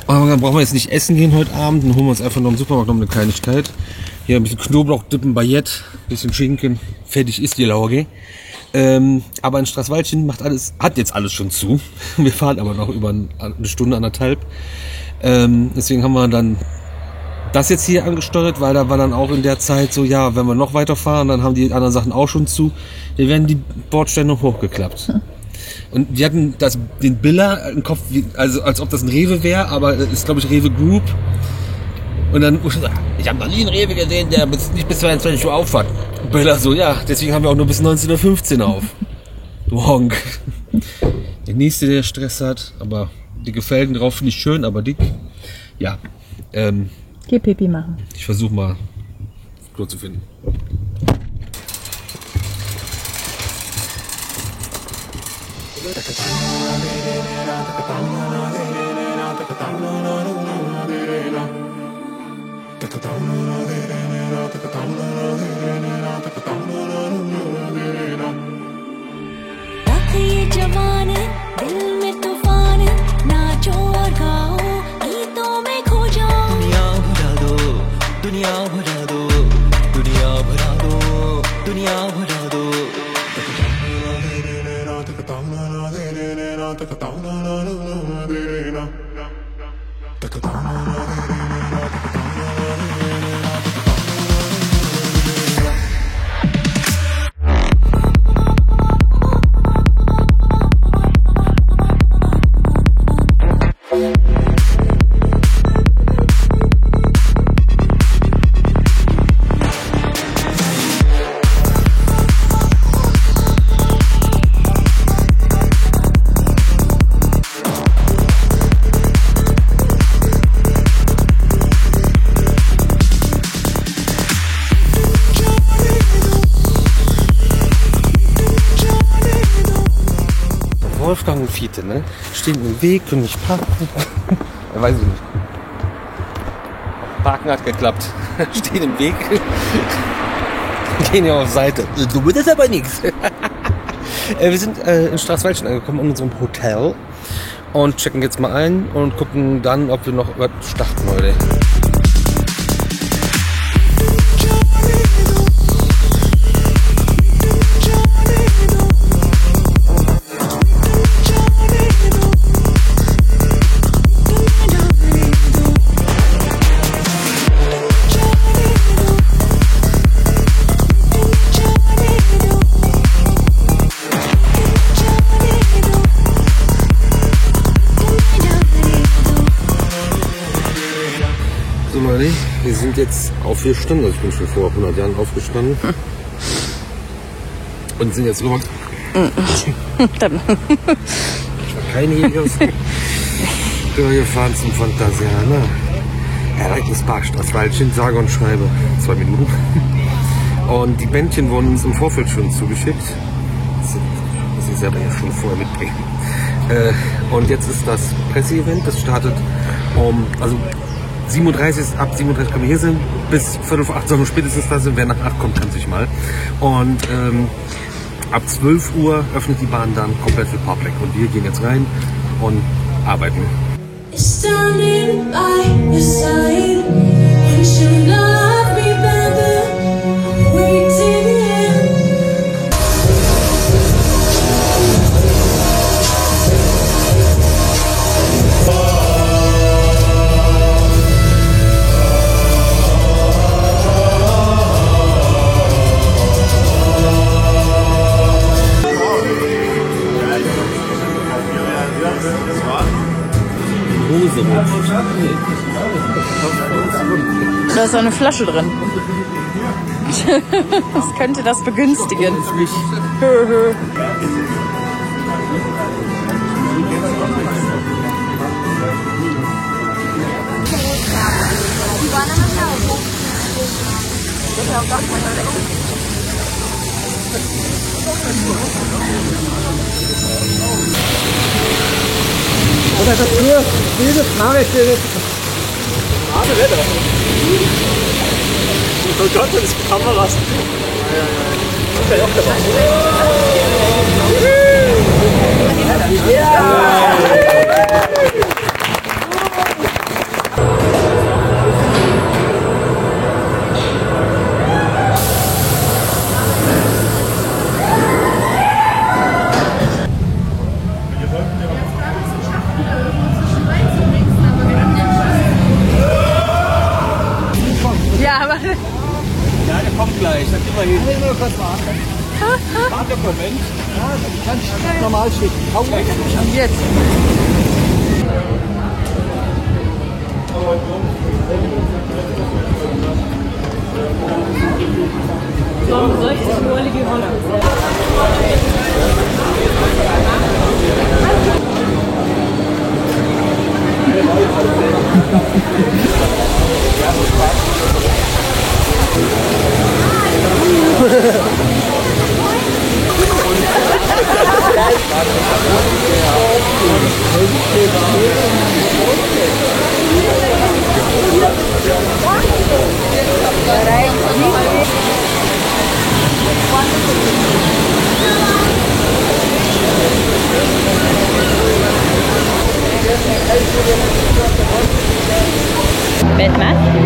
Aber dann brauchen wir jetzt nicht essen gehen heute Abend. Dann holen wir uns einfach noch im Supermarkt noch eine Kleinigkeit. Hier ein bisschen Knoblauch, Dippen, Baguette, bisschen Schinken. Fertig ist die Lauge. Aber in Straßwaldchen hat jetzt alles schon zu. Wir fahren aber noch über eine Stunde, anderthalb. Deswegen haben wir dann das jetzt hier angesteuert, weil da war dann auch in der Zeit so, ja, wenn wir noch weiterfahren, dann haben die anderen Sachen auch schon zu. Hier werden die Bordsteine hochgeklappt. Und die hatten den Biller im Kopf, also als ob das ein Rewe wäre, aber das ist, glaube ich, Rewe Group. Und dann, ich habe noch nie einen Rewe gesehen, der nicht bis 22 Uhr auf hat. Biller so, ja, deswegen haben wir auch nur bis 19.15 Uhr auf. Du Honk. Der nächste, der Stress hat, aber die Felgen drauf finde ich schön, aber dick. Ja. Geh Pipi machen. Ich versuche mal, Klo zu finden. Wolfgang und Fiete, ne? Stehen im Weg, können nicht parken. Ja, weiß ich nicht. Parken hat geklappt. Stehen im Weg. Gehen ja auf Seite. Du willst aber nichts. Wir sind in Straßwaldchen angekommen, in unserem Hotel. Und checken jetzt mal ein und gucken dann, ob wir noch starten heute. Wir sind jetzt aufgestanden, also ich bin schon vor 100 Jahren aufgestanden und sind jetzt rüber. Ich war keine Jägers. Gefahren zum Phantasianer. Ereignispark Straßwaldchen, sage und schreibe 2 Minuten. Und die Bändchen wurden uns im Vorfeld schon zugeschickt. Das muss ich selber ja schon vorher mitbringen. Und jetzt ist das Presseevent, das startet ab 37 können wir hier sein, bis 7:45 sollen wir spätestens da sind. Wer nach 8 kommt, kann sich mal. Und ab 12 Uhr öffnet die Bahn dann komplett für Public. Und wir gehen jetzt rein und arbeiten. so rot. Da ist auch eine Flasche drin. Das könnte das begünstigen. Oder das hier, diese Frage steht. Oh Gott, das ist Kameras. Okay, auch dabei. Ja, aber... Ja, der kommt gleich. Dann gehen wir hin. Ich will nur kurz warten. Warte, Moment. Ja, das kann ich normal schicken. Und jetzt? So, 60-jährige Rolle. Was machst du?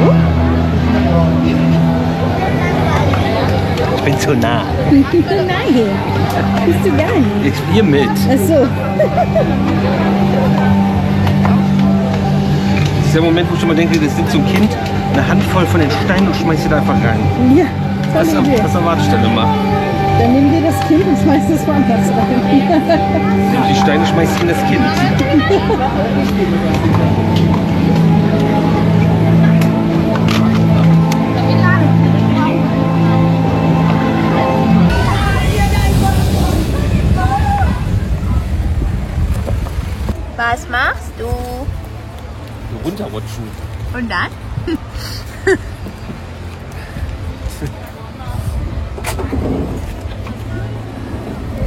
Ich bin zu nah. Nein, bist du gar nicht. Ich spiele mit. Ach so. Das ist der Moment, wo ich immer denke, das sitzt so ein Kind, eine Handvoll von den Steinen und schmeißt sie da einfach rein. Ja, tolle Idee. Das erwartet ich dann immer. Dann nimm dir das Kind und schmeiß das woanders rein. Und die Steine schmeißt ich in das Kind. Was machst du? Runterrutschen. Und dann?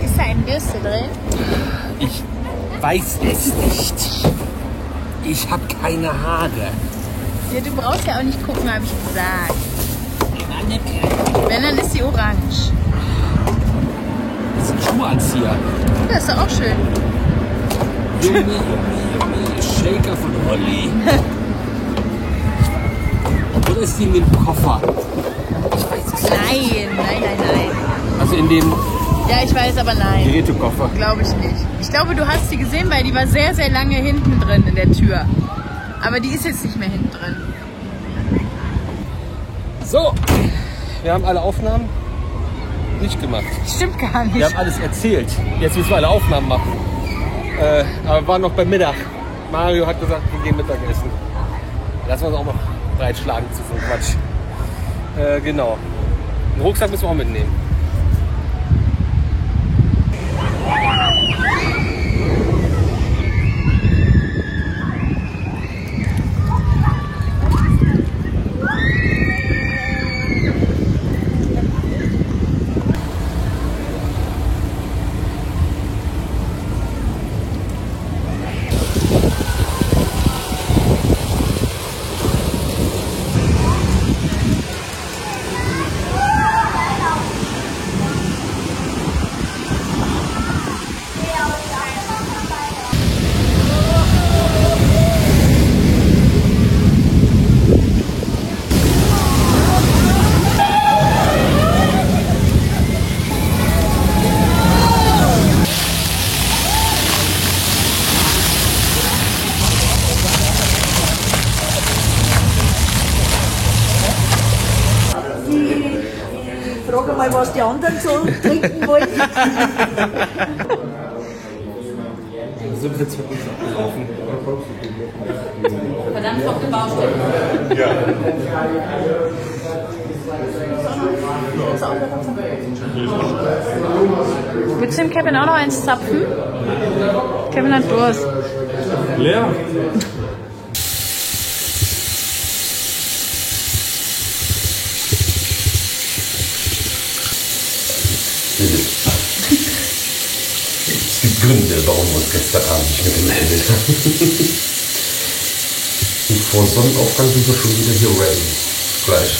Ist da ein Bürste drin? Ich weiß es nicht. Ich habe keine Haare. Ja, du brauchst ja auch nicht gucken, habe ich gesagt. Wenn, dann ist sie orange. Das ist ein Schuhanzieher. Das ist doch auch schön. Yummy, Shaker von Holly. Oder ist die in dem Koffer? Ich weiß es nicht. Nein. Also in dem Ja, ich weiß, aber nein. Gerätekoffer. Glaube ich nicht. Ich glaube, du hast sie gesehen, weil die war sehr, sehr lange hinten drin in der Tür. Aber die ist jetzt nicht mehr hinten drin. So, wir haben alle Aufnahmen nicht gemacht. Stimmt gar nicht. Wir haben alles erzählt. Jetzt müssen wir alle Aufnahmen machen. Aber wir waren noch beim Mittag. Mario hat gesagt, wir gehen Mittagessen. Lassen wir uns auch noch breitschlagen zu so einem Quatsch. Genau. Einen Rucksack müssen wir auch mitnehmen. Frage mal, was die anderen so trinken wollen. So, sind wir zu uns abgelaufen. Verdammt flotte Baustelle. Ja. Willst du dem Kevin auch noch eins zapfen? Kevin hat Durst. Leer. Es gibt Gründe, warum wir uns gestern Abend nicht mehr gemeldet haben. Und vor Sonnenaufgang sind wir schon wieder hier ready. Gleich.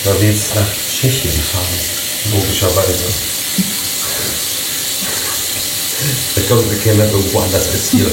Weil wir jetzt nach Tschechien fahren. Logischerweise. Ich glaube, wir kennen das irgendwo anders als hier.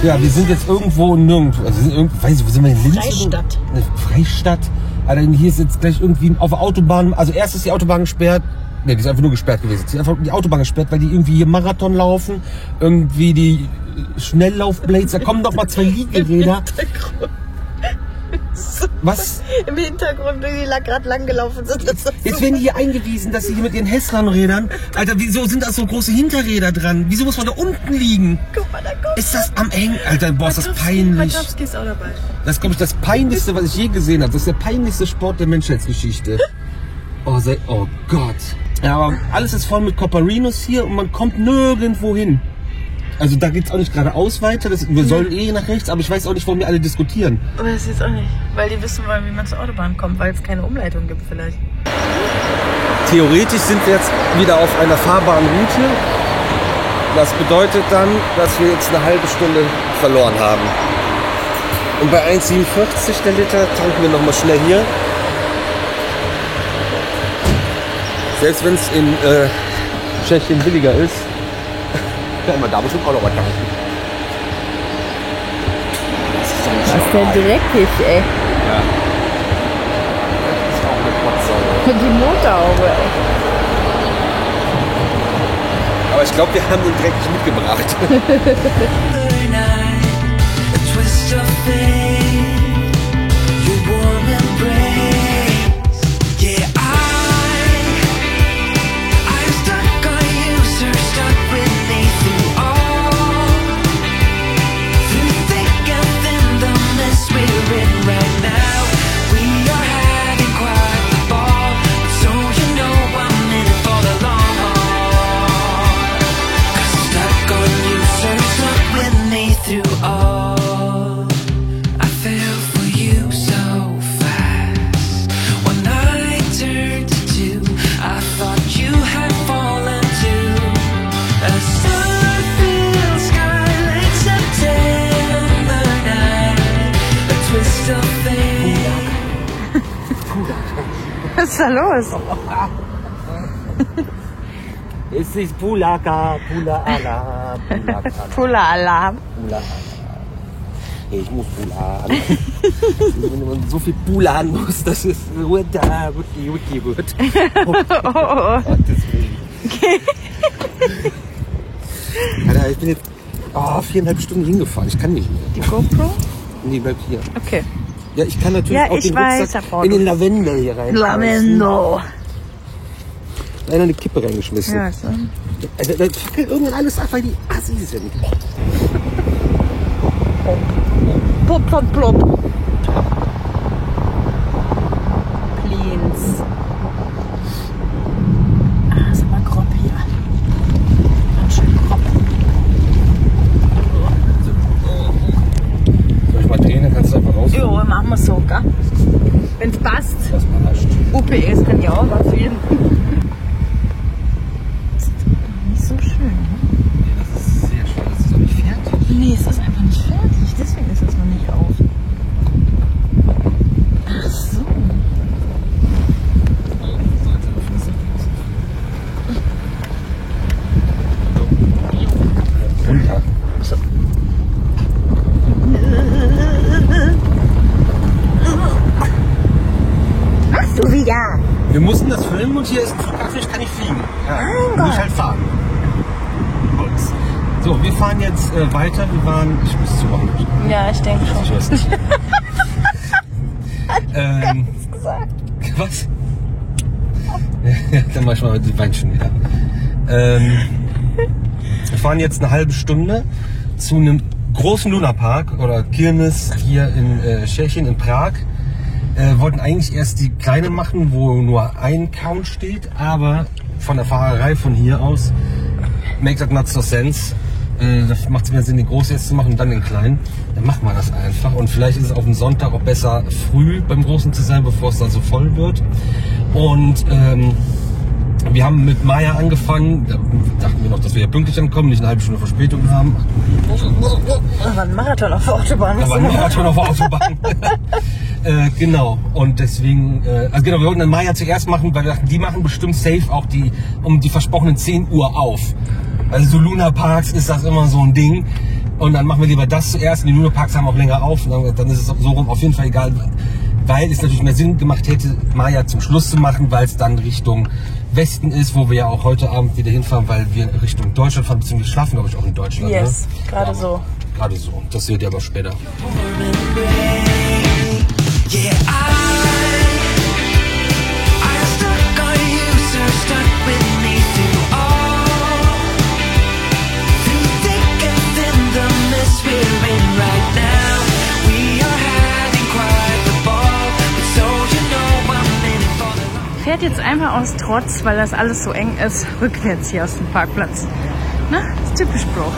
Ja, wir sind jetzt irgendwo nirgendwo. Also weiß ich, wo sind wir in Linz? Freistadt. Eine Freistadt. Alter, hier ist jetzt gleich irgendwie auf der Autobahn. Also erst ist die Autobahn gesperrt. Ne, die ist einfach nur gesperrt gewesen. Die ist einfach die Autobahn gesperrt, weil die irgendwie hier Marathon laufen. Irgendwie die Schnelllaufblades. Da kommen doch mal 2 Liegeräder. Was? Im Hintergrund, wie die gerade lang gelaufen sind. Jetzt werden die hier eingewiesen, dass sie hier mit ihren Hesslan-Rädern. Alter, wieso sind da so große Hinterräder dran? Wieso muss man da unten liegen? Guck mal, da kommt. Ist das am eng? Alter, boah, ist das peinlich. Wachowski ist auch dabei. Das ist, glaube ich, das Peinlichste, was ich je gesehen habe. Das ist der peinlichste Sport der Menschheitsgeschichte. Oh Gott. Ja, aber alles ist voll mit Copperinos hier und man kommt nirgendwo hin. Also da geht's auch nicht geradeaus weiter. Wir sollen eh nach rechts, aber ich weiß auch nicht, warum wir alle diskutieren. Aber das jetzt auch nicht. Weil die wissen wollen, wie man zur Autobahn kommt, weil es keine Umleitung gibt vielleicht. Theoretisch sind wir jetzt wieder auf einer fahrbaren Route. Das bedeutet dann, dass wir jetzt eine halbe Stunde verloren haben. Und bei 1,47 der Liter tanken wir nochmal schnell hier. Selbst wenn es in Tschechien billiger ist, kann man da bestimmt auch noch was tanken. Was ist denn dreckig, ey? Ja. Das ist auch eine Kotzsäure. Und die Motorhaube, ey. Aber ich glaube, wir haben den Dreck nicht mitgebracht. Was ist da los? Es ist Pulaka, Pula-Alarm, Pula-Alarm. Pula-Alarm. Ich muss Pula. Wenn man so viel Pula haben muss, dass es Wiki wird. Oh. Alter, ich bin jetzt 4,5 Stunden hingefahren. Ich kann nicht mehr. Die GoPro? Nee, bleib hier. Okay. Ja, ich kann natürlich auch den Rucksack in den Lavendel hier rein. Lavendel. Einer eine Kippe reingeschmissen. Ja, so. Da fackelt irgendwann alles ab, weil die Assis sind. Plop, plop, plop. Please. Wenn es passt. Das passt. UPS kann ja auch was werden. Nicht so schön. Nee, das ist sehr schön. Das ist noch nicht fertig. Nee, es ist einfach nicht fertig. Deswegen ist es noch nicht auf. Ach so. Runter. So. Machst du wieder? Wir mussten das filmen und hier ist ein Flughafen, ich kann nicht fliegen. Ja, muss ich halt fahren. Gut. So, wir fahren jetzt weiter. Wir waren. Ich muss zumachen. Ja, ich denke schon. Ich weiß nicht. gesagt. Was? Ja, dann mach ich mal die Beinchen wieder. Wir fahren jetzt eine halbe Stunde zu einem großen Lunapark oder Kirmes hier in Tschechien, in Prag. Wollten eigentlich erst die kleine machen, wo nur ein Count steht, aber von der Fahrerei von hier aus makes that not so sense. Das macht es mehr Sinn, den großen jetzt zu machen und dann den kleinen. Dann machen wir das einfach. Und vielleicht ist es auf dem Sonntag auch besser, früh beim Großen zu sein, bevor es dann so voll wird. Und wir haben mit Maya angefangen. Da dachten wir noch, dass wir ja pünktlich ankommen, nicht eine halbe Stunde Verspätung haben. Da war ein Marathon auf der Autobahn. Da war ein Marathon auf der Autobahn. Genau. Und deswegen, also genau, wir wollten dann Maya zuerst machen, weil wir dachten, die machen bestimmt safe auch um die versprochenen 10 Uhr auf. Also so Lunaparks ist das immer so ein Ding. Und dann machen wir lieber das zuerst. Und die Lunaparks haben auch länger auf. Und dann ist es so rum auf jeden Fall egal. Weil es natürlich mehr Sinn gemacht hätte, Maya zum Schluss zu machen, weil es dann Richtung Westen ist, wo wir ja auch heute Abend wieder hinfahren, weil wir Richtung Deutschland fahren, beziehungsweise schlafen, glaube ich, auch in Deutschland. Yes, ne? gerade so. Gerade so. Das seht ihr aber später. Yeah, I stuck on you, so stuck with me through all, through thick and thin, the mess we're in right now. We are having quite the ball, but so you know I'm in it for the long. Fährt jetzt einfach aus Trotz, weil das alles so eng ist, rückwärts hier aus dem Parkplatz. Na, ist typisch Bro.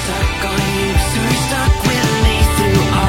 Stuck on you, so stuck with me through all.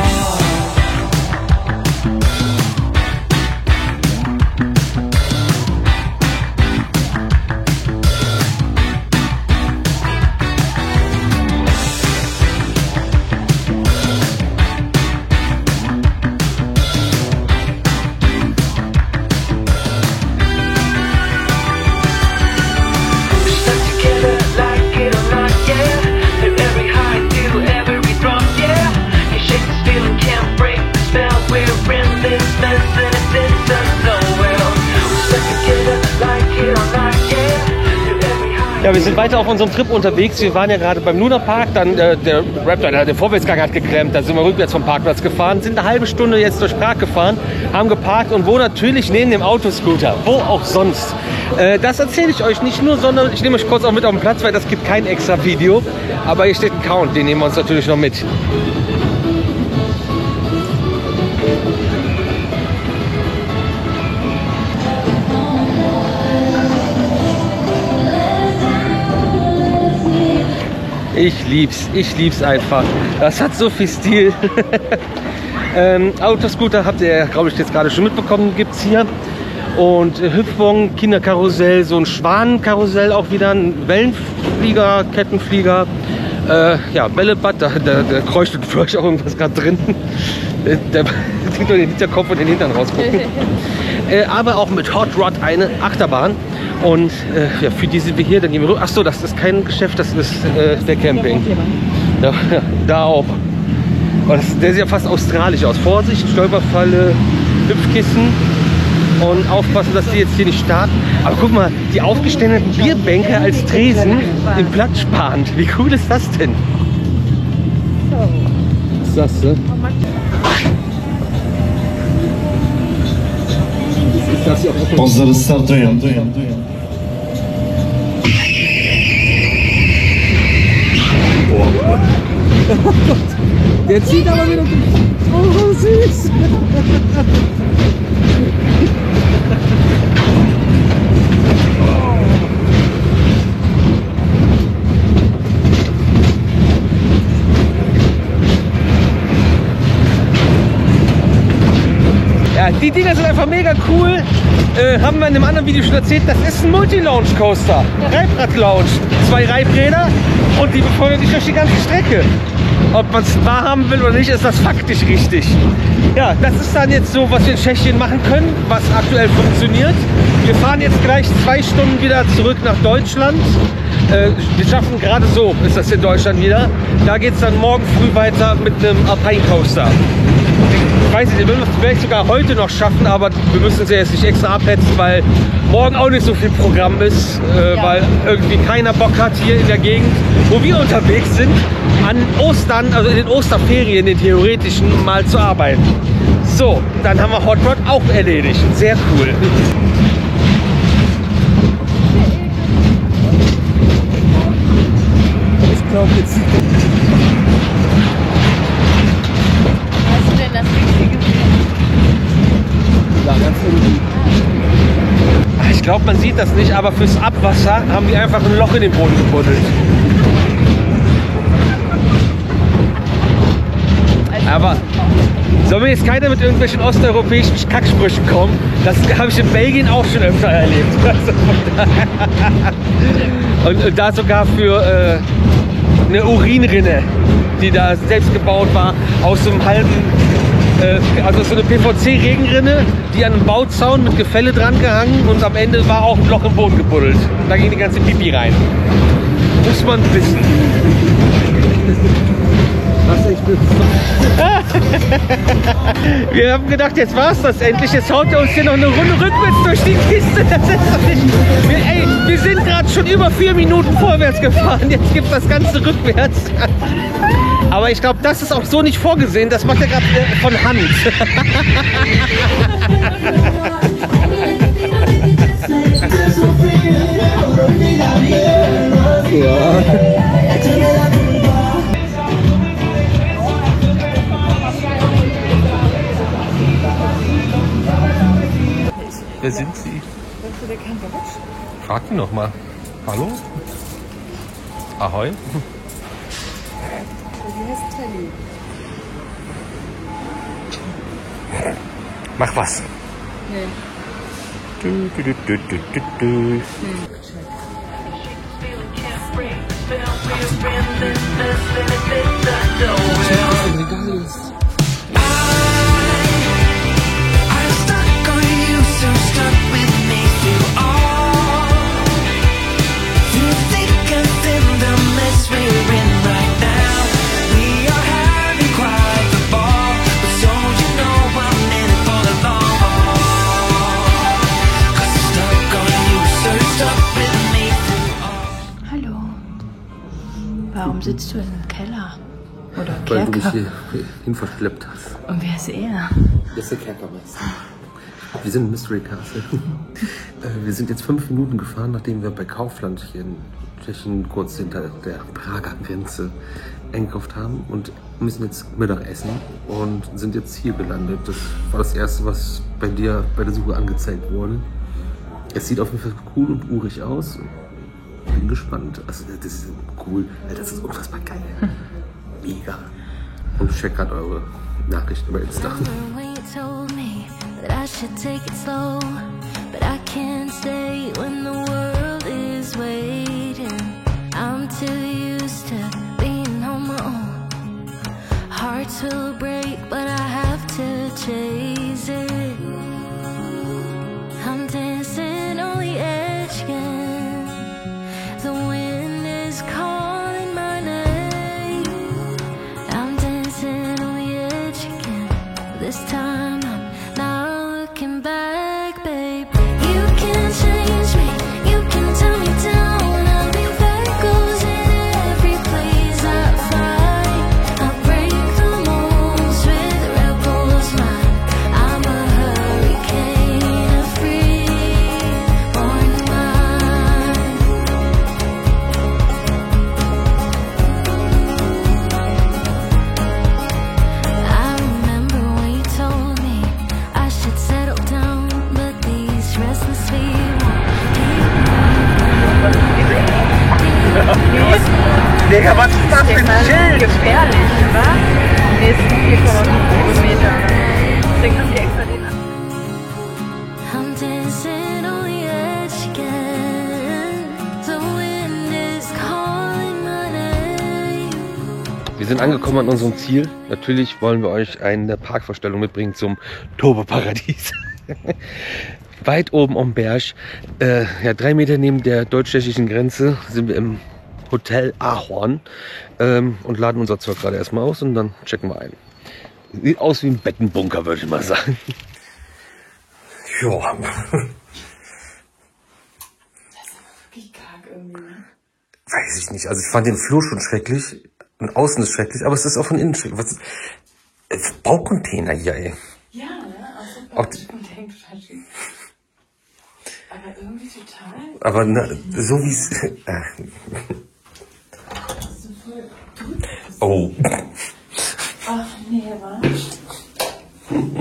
Ja, wir sind weiter auf unserem Trip unterwegs. Wir waren ja gerade beim Lunapark, dann der Raptor, der Vorwärtsgang hat geklemmt, dann sind wir rückwärts vom Parkplatz gefahren, sind eine halbe Stunde jetzt durch Prag gefahren, haben geparkt und wo natürlich neben dem Autoscooter, wo auch sonst. Das erzähle ich euch nicht nur, sondern ich nehme euch kurz auch mit auf den Platz, weil das gibt kein extra Video, aber hier steht ein Count, den nehmen wir uns natürlich noch mit. Ich lieb's einfach. Das hat so viel Stil. Autoscooter habt ihr, glaube ich, jetzt gerade schon mitbekommen, gibt's hier. Und Hüpfung, Kinderkarussell, so ein Schwanenkarussell auch wieder, ein Wellenflieger, Kettenflieger. Ja, Bällebad, da kreucht vielleicht auch irgendwas gerade drin. Der tut nur den Hinterkopf und den Hintern rausgucken. Aber auch mit Hot Rod eine Achterbahn. Und ja, für die sind wir hier, dann gehen wir rüber. Achso, das ist kein Geschäft, das ist der Camping. Ja, da auch. Der sieht ja fast australisch aus. Vorsicht, Stolperfalle, Hüpfkissen. Und aufpassen, dass die jetzt hier nicht starten. Aber guck mal, die aufgestellten Bierbänke als Tresen im Platz sparend. Wie cool ist das denn? Was ist das denn? Pozdrav, startujem. Der zieht aber wieder. Oh, süß. Ja, die Dinger sind einfach mega cool. Haben wir in einem anderen Video schon erzählt, das ist ein Multi-Launch-Coaster. Reibrad-Launch. 2 Reibräder und die befördern dich durch die ganze Strecke. Ob man es wahrhaben will oder nicht, ist das faktisch richtig. Ja, das ist dann jetzt so, was wir in Tschechien machen können, was aktuell funktioniert. Wir fahren jetzt gleich 2 Stunden wieder zurück nach Deutschland. Wir schaffen gerade so, ist das in Deutschland wieder. Da geht es dann morgen früh weiter mit einem Alpine Coaster. Ich weiß nicht, wir würden es vielleicht sogar heute noch schaffen, aber wir müssen sie jetzt nicht extra abhetzen, weil morgen auch nicht so viel Programm ist, weil irgendwie keiner Bock hat hier in der Gegend, wo wir unterwegs sind, an Ostern, also in den Osterferien, den theoretischen, mal zu arbeiten. So, dann haben wir Hot Rod auch erledigt. Sehr cool. Ich glaube jetzt. Hast du denn das Richtige gesehen? Da ganz unten. Ich glaube, man sieht das nicht, aber fürs Abwasser haben die einfach ein Loch in den Boden gebuddelt. Aber soll mir jetzt keiner mit irgendwelchen osteuropäischen Kacksprüchen kommen? Das habe ich in Belgien auch schon öfter erlebt. Und da sogar für eine Urinrinne, die da selbst gebaut war, aus so einem halben, also so eine PVC-Regenrinne, die an einem Bauzaun mit Gefälle dran gehangen, und am Ende war auch ein Loch im Boden gebuddelt. Da ging die ganze Pipi rein. Muss man wissen. Wir haben gedacht, jetzt war's das endlich. Jetzt haut er uns hier noch eine Runde rückwärts durch die Kiste. Das ist doch nicht. Wir sind gerade schon über 4 Minuten vorwärts gefahren. Jetzt gibt das Ganze rückwärts. Aber ich glaube, das ist auch so nicht vorgesehen. Das macht er gerade von Hand. Ja. Wer sind Sie? Frag ihn noch mal. Hallo? Ahoi? Die heißt Telly. Mach was. Nee. Warum sitzt du in einem Keller? Oder Weil du mich Kerker? hierhin verschleppt hast. Und wer ist er? Das ist der Kerkermeister. Wir sind im Mystery Castle. Wir sind jetzt 5 Minuten gefahren, nachdem wir bei Kaufland hier in Tschechien kurz hinter der Prager Grenze eingekauft haben, und müssen jetzt Mittag essen und sind jetzt hier gelandet. Das war das erste, was bei dir bei der Suche angezeigt wurde. Es sieht auf jeden Fall cool und urig aus. Bin gespannt. Also das ist cool. Das ist unfassbar geil. Mega. Und ich check gerade eure Nachrichten über Insta. Hearts will break, but I have to chase it. I'm dancing on the edge again. The wind is calling my name. I'm dancing on the edge again. This time I'm not looking back, babe. You can change me, you can tell me down. I'll be echoes in every place I find. I'll break the molds with rebels mind. I'm a hurricane of free-born mind. I remember when you told me I should settle down, but these restless feet won't Digga, was ist das für ein Schild? Gefährlich, wa? Nächsten 4,5 Kilometer. Deswegen haben die extra den an. sit on the edge again. The wind is calling my name. Wir sind angekommen an unserem Ziel. Natürlich wollen wir euch eine Parkvorstellung mitbringen zum Turboparadies. Weit oben am Berg, ja, 3 Meter neben der deutsch-tschechischen Grenze, sind wir im Hotel Ahorn und laden unser Zeug gerade erstmal aus und dann checken wir ein. Sieht aus wie ein Bettenbunker, würde ich mal sagen. Ja. Das ist aber wirklich karg irgendwie. Weiß ich nicht. Also ich fand den Flur schon schrecklich und außen ist schrecklich, aber es ist auch von innen schrecklich. Was ist Baucontainer hier, ey. Ja, ne? Auch super. Und hängt total schief. Aber irgendwie total. Aber na, so wie es. Oh. Ach nee, was?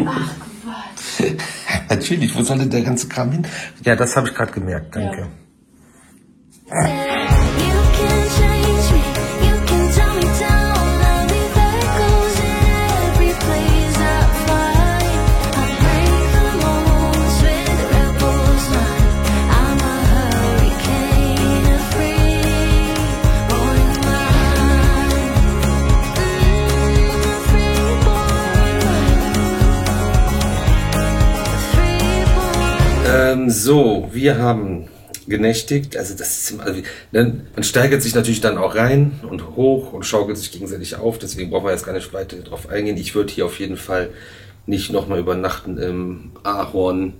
Ach Quatsch. Natürlich, wo soll denn der ganze Kram hin? Ja, das habe ich gerade gemerkt, danke. You can change me, you can tell me down. I'll leave echoes in every place I find. I break the molds with the rebels line. I'm a hurricane of free, rolling mine. So, wir haben genächtigt, also das ist immer, also, ne, man steigert sich natürlich dann auch rein und hoch und schaukelt sich gegenseitig auf, deswegen brauchen wir jetzt gar nicht weiter drauf eingehen. Ich würde hier auf jeden Fall nicht nochmal übernachten im Ahorn.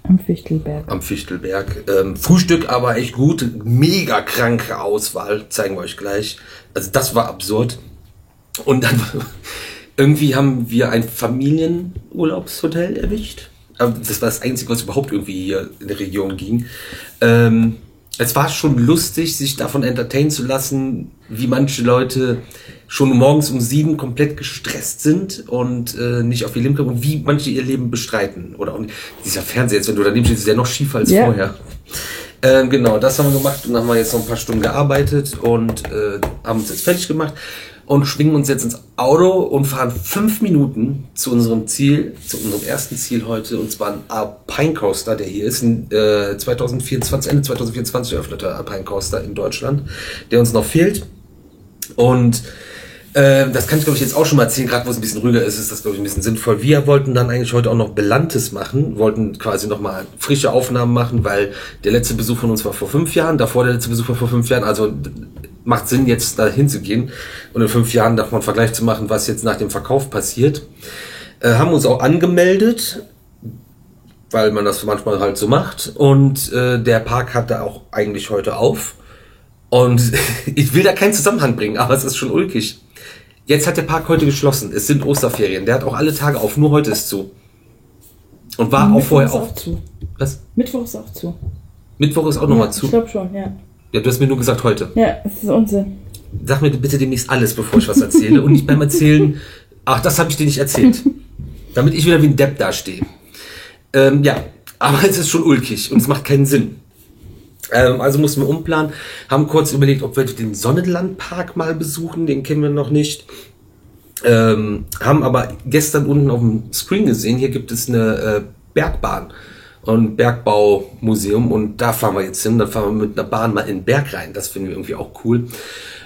Am Fichtelberg. Am Fichtelberg. Frühstück aber echt gut, mega kranke Auswahl, zeigen wir euch gleich. Also das war absurd. Und dann irgendwie haben wir ein Familienurlaubshotel erwischt. Das war das Einzige, was überhaupt irgendwie hier in der Region ging. Es war schon lustig, sich davon entertainen zu lassen, wie manche Leute schon morgens um 7 komplett gestresst sind und nicht auf ihr Leben kommen und wie manche ihr Leben bestreiten. Oder auch dieser Fernseher, jetzt, wenn du daneben stehst, ist ja noch schiefer als vorher. Genau, das haben wir gemacht und dann haben wir jetzt noch ein paar Stunden gearbeitet und haben uns jetzt fertig gemacht. Und schwingen uns jetzt ins Auto und fahren 5 Minuten zu unserem Ziel, zu unserem ersten Ziel heute, und zwar ein Alpine Coaster, der hier ist, ein 2024, Ende 2024 eröffneter Alpine Coaster in Deutschland, der uns noch fehlt. Und das kann ich, glaube ich, jetzt auch schon mal erzählen, gerade wo es ein bisschen ruhiger ist, ist das, glaube ich, ein bisschen sinnvoll. Wir wollten dann eigentlich heute auch noch Belantes machen, wollten quasi nochmal frische Aufnahmen machen, weil der letzte Besuch von uns war vor 5 Jahren, davor der letzte Besuch war vor 5 Jahren, also macht Sinn, jetzt da hinzugehen und in 5 Jahren davon einen Vergleich zu machen, was jetzt nach dem Verkauf passiert. Haben uns auch angemeldet, weil man das manchmal halt so macht, und der Park hat da auch eigentlich heute auf. Und ich will da keinen Zusammenhang bringen, aber es ist schon ulkig. Jetzt hat der Park heute geschlossen. Es sind Osterferien. Der hat auch alle Tage auf, nur heute ist zu. Und war auch vorher auf. Zu. Was? Mittwoch ist auch zu. Mittwoch ist auch nochmal zu? Ich glaube schon, ja. Ja, du hast mir nur gesagt heute. Ja, das ist Unsinn. Sag mir bitte demnächst alles, bevor ich was erzähle. Und nicht beim Erzählen, ach, das habe ich dir nicht erzählt. Damit ich wieder wie ein Depp dastehe. Ja, aber es ist schon ulkig und es macht keinen Sinn. Also mussten wir umplanen, haben kurz überlegt, ob wir den Sonnenlandpark mal besuchen, den kennen wir noch nicht. Haben aber gestern unten auf dem Screen gesehen, hier gibt es eine Bergbahn und Bergbaumuseum, und da fahren wir jetzt hin. Dann fahren wir mit einer Bahn mal in den Berg rein, das finden wir irgendwie auch cool.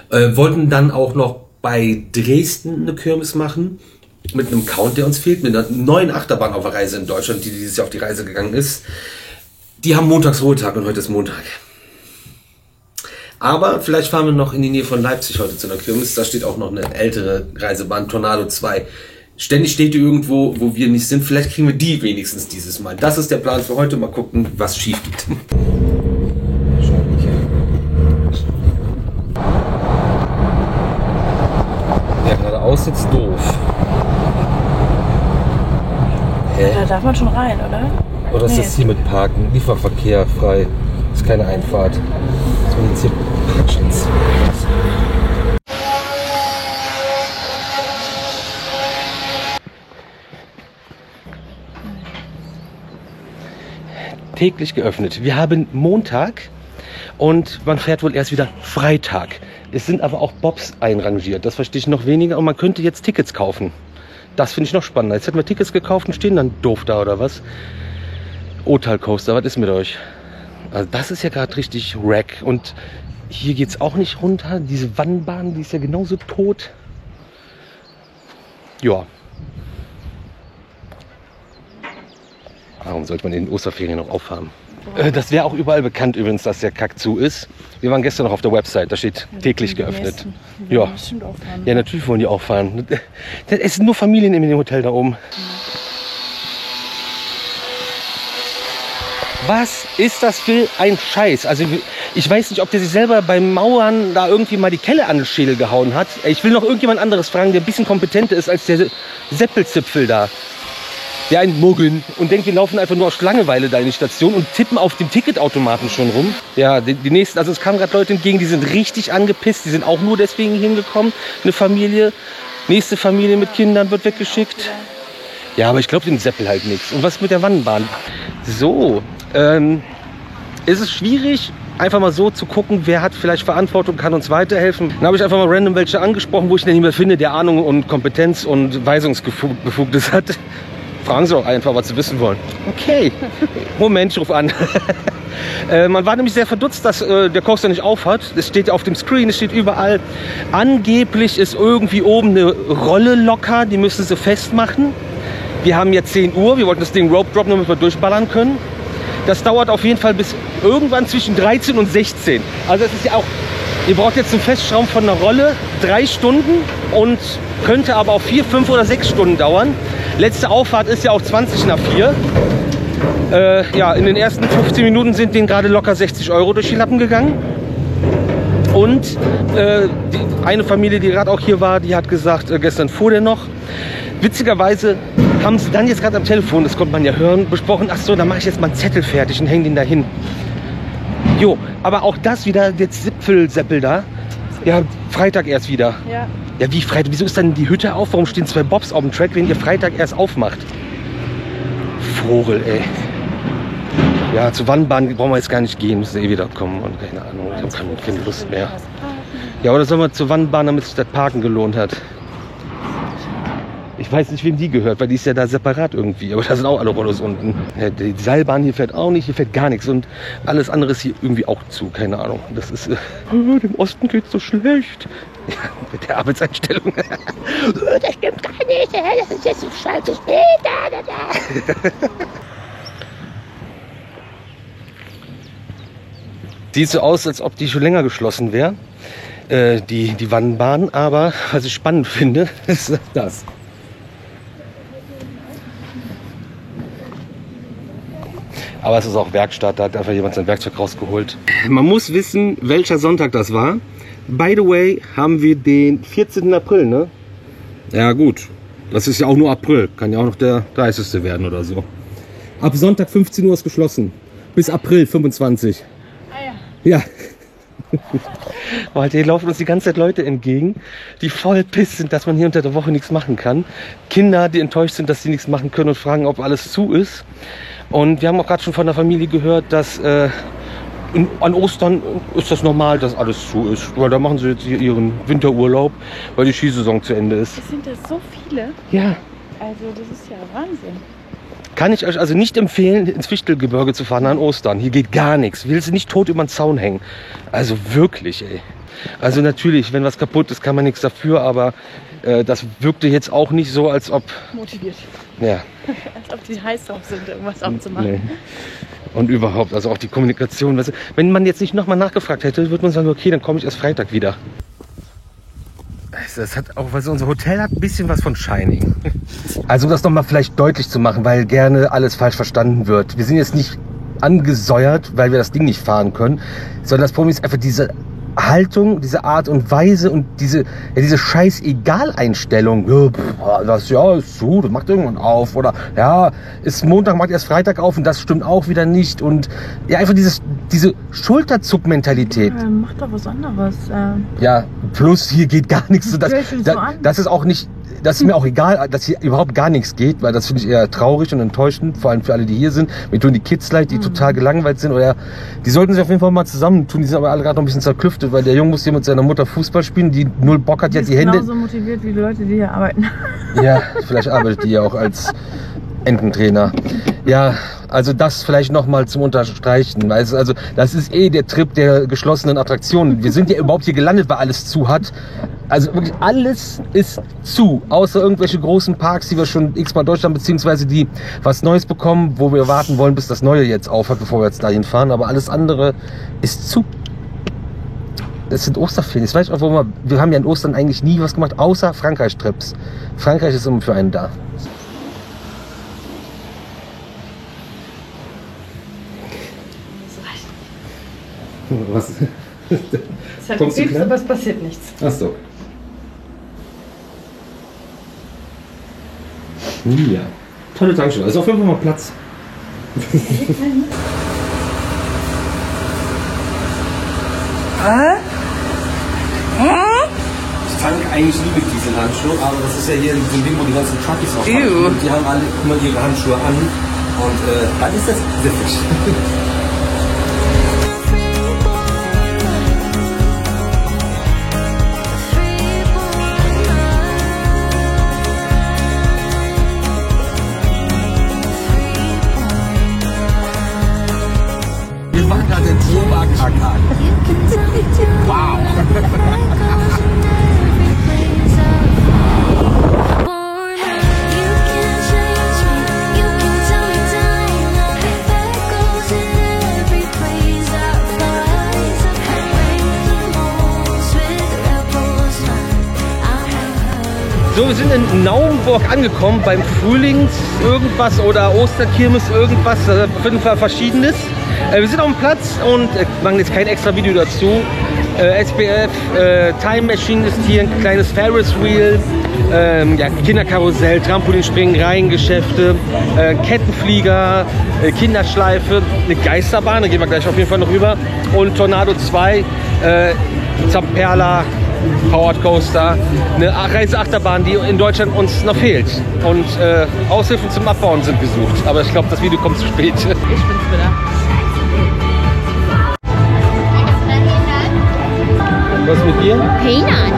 Wollten dann auch noch bei Dresden eine Kirmes machen, mit einem Count, der uns fehlt, mit einer neuen Achterbahn auf der Reise in Deutschland, die dieses Jahr auf die Reise gegangen ist. Die haben montags Ruhetag und heute ist Montag. Aber vielleicht fahren wir noch in die Nähe von Leipzig heute zu einer Kirmes. Da steht auch noch eine ältere Reisebahn, Tornado 2. Ständig steht die irgendwo, wo wir nicht sind. Vielleicht kriegen wir die wenigstens dieses Mal. Das ist der Plan für heute. Mal gucken, was schief geht. Ja, geradeaus jetzt doof. Hä? Da darf man schon rein, oder? Oder ist das hier mit Parken? Lieferverkehr frei. Ist keine Einfahrt. Was wir jetzt hier patschen. Täglich geöffnet. Wir haben Montag und man fährt wohl erst wieder Freitag. Es sind aber auch Bobs einrangiert. Das verstehe ich noch weniger. Und man könnte jetzt Tickets kaufen. Das finde ich noch spannender. Jetzt hätten wir Tickets gekauft und stehen dann doof da, oder was? Otal Coaster, was ist mit euch? Also das ist ja gerade richtig wack. Und hier geht es auch nicht runter. Diese Wannbahn, die ist ja genauso tot. Ja. Warum sollte man in den Osterferien noch aufhaben? Das wäre auch überall bekannt übrigens, dass der Kack zu ist. Wir waren gestern noch auf der Website, da steht täglich geöffnet. Ja. Ja, natürlich wollen die auch fahren. Es sind nur Familien in dem Hotel da oben. Was ist das für ein Scheiß? Also ich weiß nicht, ob der sich selber beim Mauern da irgendwie mal die Kelle an den Schädel gehauen hat. Ich will noch irgendjemand anderes fragen, der ein bisschen kompetenter ist als der Seppelzipfel da. Der einen muggeln und denkt, wir laufen einfach nur aus Langeweile da in die Station und tippen auf dem Ticketautomaten schon rum. Ja, die nächsten, also es kamen gerade Leute entgegen, die sind richtig angepisst, die sind auch nur deswegen hingekommen. Eine Familie, nächste Familie mit Kindern wird weggeschickt. Ja, aber ich glaube dem Seppel halt nichts. Und was mit der Wannenbahn? So, ist es schwierig, einfach mal so zu gucken, wer hat vielleicht Verantwortung, kann uns weiterhelfen. Dann habe ich einfach mal random welche angesprochen, wo ich den niemand finde, der Ahnung und Kompetenz und Weisungsbefugnis hat. Fragen Sie doch einfach, was Sie wissen wollen. Okay, Moment, ich rufe an. Man war nämlich sehr verdutzt, dass der Coaster nicht auf hat. Es steht auf dem Screen, es steht überall. Angeblich ist irgendwie oben eine Rolle locker, die müssen sie festmachen. Wir haben jetzt 10 Uhr, wir wollten das Ding Rope Drop, damit wir durchballern können. Das dauert auf jeden Fall bis irgendwann zwischen 13 und 16. Also es ist ja auch, ihr braucht jetzt zum Festschrauben von einer Rolle 3 Stunden und könnte aber auch 4, 5 oder 6 Stunden dauern. Letzte Auffahrt ist ja auch 20 nach 4. Ja, in den ersten 15 Minuten sind denen gerade locker 60 € durch die Lappen gegangen. Und eine Familie, die gerade auch hier war, die hat gesagt, gestern fuhr der noch. Witzigerweise haben sie dann jetzt gerade am Telefon, das konnte man ja hören, besprochen, ach so, dann mache ich jetzt mal einen Zettel fertig und hänge den da hin. Jo, aber auch das wieder, jetzt Seppel da. Ja, Freitag erst wieder. Ja. Ja, wie Freitag? Wieso ist dann die Hütte auf? Warum stehen 2 Bobs auf dem Track, wenn ihr Freitag erst aufmacht? Vogel, ey. Ja, zur Wannbahn brauchen wir jetzt gar nicht gehen, müssen eh wieder kommen und keine Ahnung, ich habe keine Lust mehr. Ja, oder sollen wir zur Wannbahn, damit sich das Parken gelohnt hat? Ich weiß nicht, wem die gehört, weil die ist ja da separat irgendwie. Aber da sind auch alle Rollos unten. Ja, die Seilbahn hier fährt auch nicht, hier fährt gar nichts. Und alles andere ist hier irgendwie auch zu, keine Ahnung. Das ist, dem Osten geht's so schlecht. Ja, mit der Arbeitseinstellung. Das stimmt gar nicht, das ist jetzt so scheiße spät. Sieht so aus, als ob die schon länger geschlossen wäre, die Wannbahn. Aber was ich spannend finde, ist das. Aber es ist auch Werkstatt, da hat einfach jemand sein Werkzeug rausgeholt. Man muss wissen, welcher Sonntag das war. By the way, haben wir den 14. April, ne? Ja gut, das ist ja auch nur April. Kann ja auch noch der 30. werden oder so. Ab Sonntag 15 Uhr ist geschlossen. Bis April 25. Ah ja. Ja. Weil hier laufen uns die ganze Zeit Leute entgegen, die voll piss sind, dass man hier unter der Woche nichts machen kann. Kinder, die enttäuscht sind, dass sie nichts machen können und fragen, ob alles zu ist. Und wir haben auch gerade schon von der Familie gehört, dass an Ostern ist das normal, dass alles zu ist. Weil da machen sie jetzt hier ihren Winterurlaub, weil die Skisaison zu Ende ist. Es sind ja so viele. Ja. Also das ist ja Wahnsinn. Kann ich euch also nicht empfehlen, ins Fichtelgebirge zu fahren an Ostern. Hier geht gar nichts. Willst du nicht tot über den Zaun hängen. Also wirklich, ey. Also natürlich, wenn was kaputt ist, kann man nichts dafür, aber das wirkte jetzt auch nicht so, als ob... Motiviert. Ja. Als ob die heiß drauf sind, irgendwas aufzumachen. Nee. Und überhaupt, also auch die Kommunikation. Wenn man jetzt nicht nochmal nachgefragt hätte, würde man sagen, okay, dann komme ich erst Freitag wieder. Das hat auch, weil unser Hotel hat ein bisschen was von Shining. Also um das nochmal vielleicht deutlich zu machen, weil gerne alles falsch verstanden wird. Wir sind jetzt nicht angesäuert, weil wir das Ding nicht fahren können, sondern das Problem ist einfach diese Haltung, diese Art und Weise und diese scheiß Egal-Einstellung. Das ja ist zu, das macht irgendwann auf. Oder ja, ist Montag, macht erst Freitag auf und das stimmt auch wieder nicht. Und ja, einfach diese Schulterzuck-Mentalität. Macht doch was anderes. Ja, plus hier geht gar nichts. Das ist auch nicht. Das ist mir auch egal, dass hier überhaupt gar nichts geht, weil das finde ich eher traurig und enttäuschend, vor allem für alle, die hier sind. Mir tun die Kids leid, die total gelangweilt sind. Oder die sollten sich auf jeden Fall mal zusammentun. Die sind aber alle gerade noch ein bisschen zerklüftet, weil der Junge muss hier mit seiner Mutter Fußball spielen, die null Bock hat, jetzt die Hände. Genauso motiviert wie die Leute, die hier arbeiten. Ja, vielleicht arbeitet die ja auch als Ententrainer. Ja, Also das vielleicht nochmal zum Unterstreichen. Also das ist eh der Trip der geschlossenen Attraktionen. Wir sind ja überhaupt hier gelandet, weil alles zu hat. Also wirklich alles ist zu, außer irgendwelche großen Parks, die wir schon x-mal Deutschland, beziehungsweise die was Neues bekommen, wo wir warten wollen, bis das Neue jetzt aufhört, bevor wir jetzt dahin fahren. Aber alles andere ist zu. Es sind Osterferien. Ich weiß nicht, wir haben ja in Ostern eigentlich nie was gemacht, außer Frankreich-Trips. Frankreich ist immer für einen da. Was? Es hat gepiepst, aber es passiert nichts. Ach so. Ja. Tolle Tankstelle. Also auf jeden Fall mal Platz. Eigentlich liebe ich diese Handschuhe, aber das ist ja hier so ein Ding, wo die ganzen Truckies auch haben. Und die haben alle immer ihre Handschuhe an. Und dann ist das siffig. Wir waren gerade in Promarkt-Arkaden. Wow! So, wir sind in Naumburg angekommen beim Frühlings irgendwas oder Osterkirmes irgendwas, auf jeden Fall Verschiedenes. Wir sind auf dem Platz und machen jetzt kein extra Video dazu. SBF, Time Machine ist hier, ein kleines Ferris Wheel, ja, Kinderkarussell, Trampolinspringen, Reihengeschäfte, Kettenflieger, Kinderschleife, eine Geisterbahn, da gehen wir gleich auf jeden Fall noch rüber, und Tornado 2, Zamperla, Powered Coaster, eine Reiseachterbahn, die in Deutschland uns noch fehlt. Und Aushilfen zum Abbauen sind gesucht. Aber ich glaube, das Video kommt zu spät. Ich bin's wieder. Was mit dir? Peanut.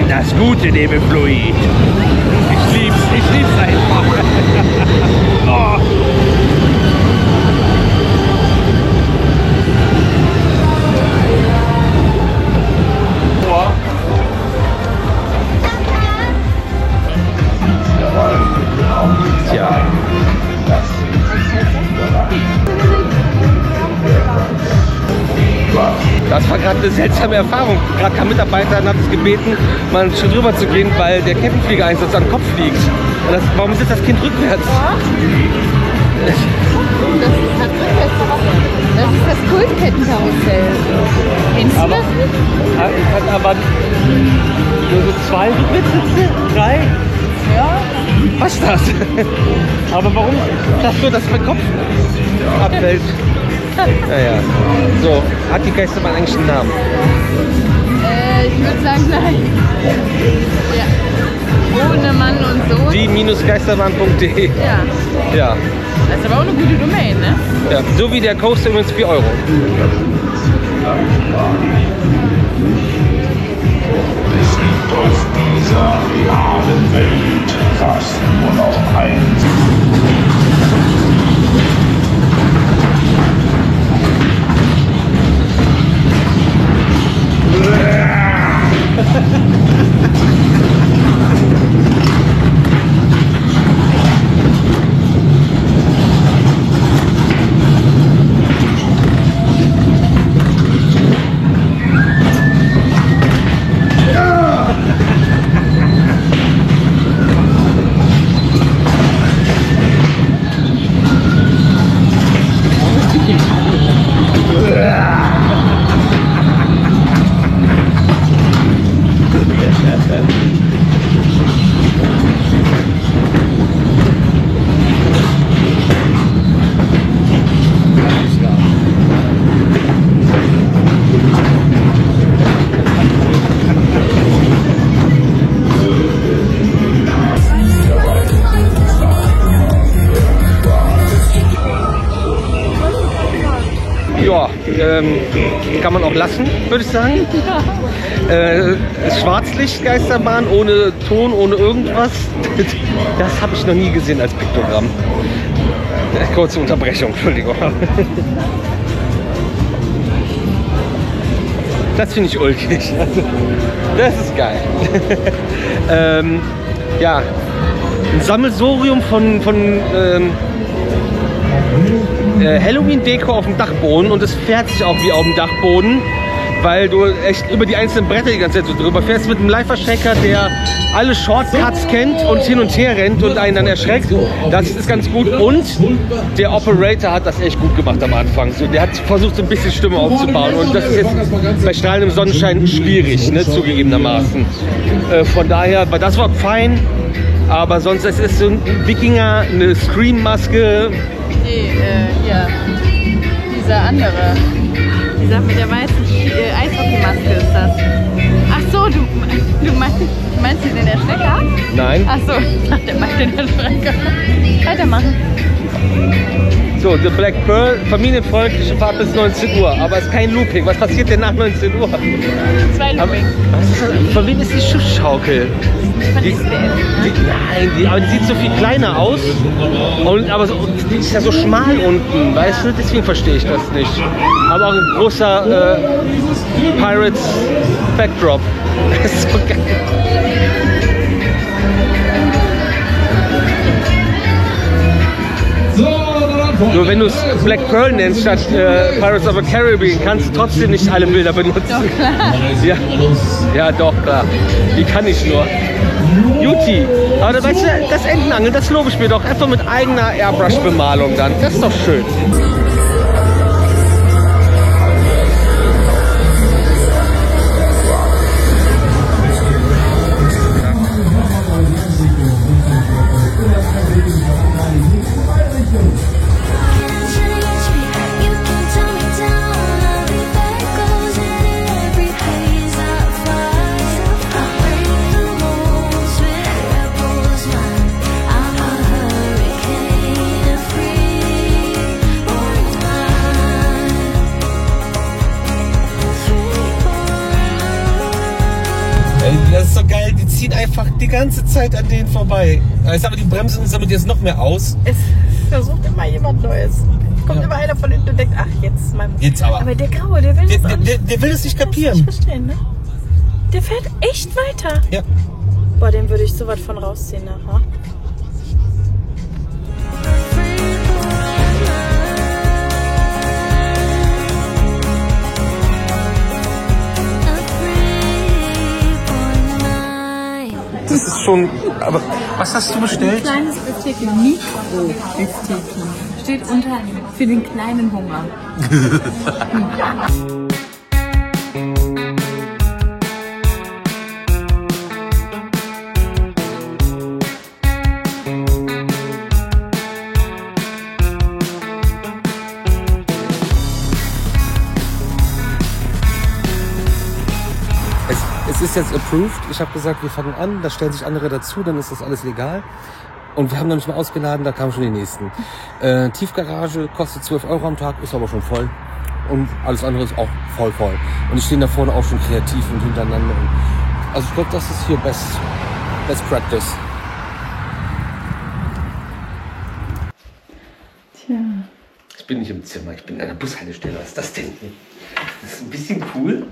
Das gute Nebelfluid. Ich lieb's einfach. Oh. Tja. Das war gerade eine seltsame Erfahrung. Gerade kein Mitarbeiter hat es gebeten, mal einen Schritt drüber zu gehen, weil der Kettenfliegereinsatz an den Kopf fliegt. Warum sitzt das Kind rückwärts? Das ist das Kultkettenkarussell. Kennst du das? Ich kann aber nur so 2 Rückwärtssitze, 3. Ja. Was ist das? Aber warum ist das so, dass mein Kopf abfällt? Naja. So, hat die Geisterbahn eigentlich einen Namen? Ich würde sagen, nein. Ja. Ohne Mann und Sohn. Die-geisterbahn.de. Ja. Ja. Das ist aber auch eine gute Domain, ne? Ja, so wie der Coaster übrigens 4 €. Wir sind aus dieser realen Welt fast nur noch eins. Ja, kann man auch lassen, würde ich sagen. Schwarzlichtgeisterbahn ohne Ton, ohne irgendwas. Das habe ich noch nie gesehen als Piktogramm. Kurze Unterbrechung, Entschuldigung. Das finde ich ulkig. Das ist geil. Ja, ein Sammelsurium von Halloween-Deko auf dem Dachboden und es fährt sich auch wie auf dem Dachboden, weil du echt über die einzelnen Bretter die ganze Zeit so drüber fährst mit einem Live-Erschrecker, der alle Shortcuts kennt und hin und her rennt und einen dann erschreckt. Das ist ganz gut und der Operator hat das echt gut gemacht am Anfang. So, der hat versucht, so ein bisschen Stimme aufzubauen und das ist jetzt bei strahlendem Sonnenschein schwierig, ne, zugegebenermaßen. Von daher, das war fein, aber sonst es ist so ein Wikinger, eine Scream-Maske. Hier, dieser andere. Dieser mit der weißen Eishockeymaske ist das. Ach so, du meinst den Erschrecker? Nein. Ach so, ich dachte, der meint den Erschrecker. Weitermachen. So, The Black Pearl, familienfreundliche Fahrt bis 19 Uhr, aber es ist kein Looping. Was passiert denn nach 19 Uhr? 2 Looping. Von wem ist die Schiffsschaukel? Aber die sieht so viel kleiner aus. Aber die ist ja so schmal unten, weißt du? Deswegen verstehe ich das nicht. Aber auch ein großer Pirates Backdrop. Das ist so geil. Nur wenn du es Black Pearl nennst statt Pirates of the Caribbean, kannst du trotzdem nicht alle Bilder benutzen. Doch, klar. Ja, doch, klar. Die kann ich nur. Juti. Aber da, weißt du, das Entenangeln, das lobe ich mir doch. Einfach mit eigener Airbrush-Bemalung dann. Das ist doch schön. Das ist so geil, die ziehen einfach die ganze Zeit an denen vorbei. Jetzt aber die Bremsen uns damit jetzt noch mehr aus. Es versucht immer jemand Neues. Kommt immer einer von hinten und denkt, ach jetzt mein. Jetzt aber. Aber der Graue, der will das der will es nicht kapieren. Ich verstehen, ne? Der fährt echt weiter. Ja. Boah, den würde ich so was von rausziehen nachher. Das ist schon. Aber was hast du bestellt? Ein kleines Büffelchen, Mikro-Büffelchen. Steht unter für den kleinen Hunger. Es ist jetzt approved. Ich habe gesagt, wir fangen an, da stellen sich andere dazu, dann ist das alles legal. Und wir haben noch nicht mal ausgeladen, da kamen schon die nächsten. Tiefgarage kostet 12 € am Tag, ist aber schon voll. Und alles andere ist auch voll. Und die stehen da vorne auch schon kreativ und hintereinander. Also ich glaube, das ist hier best practice. Tja. Ich bin nicht im Zimmer, ich bin an der Bushaltestelle. Was ist das denn? Das ist ein bisschen cool.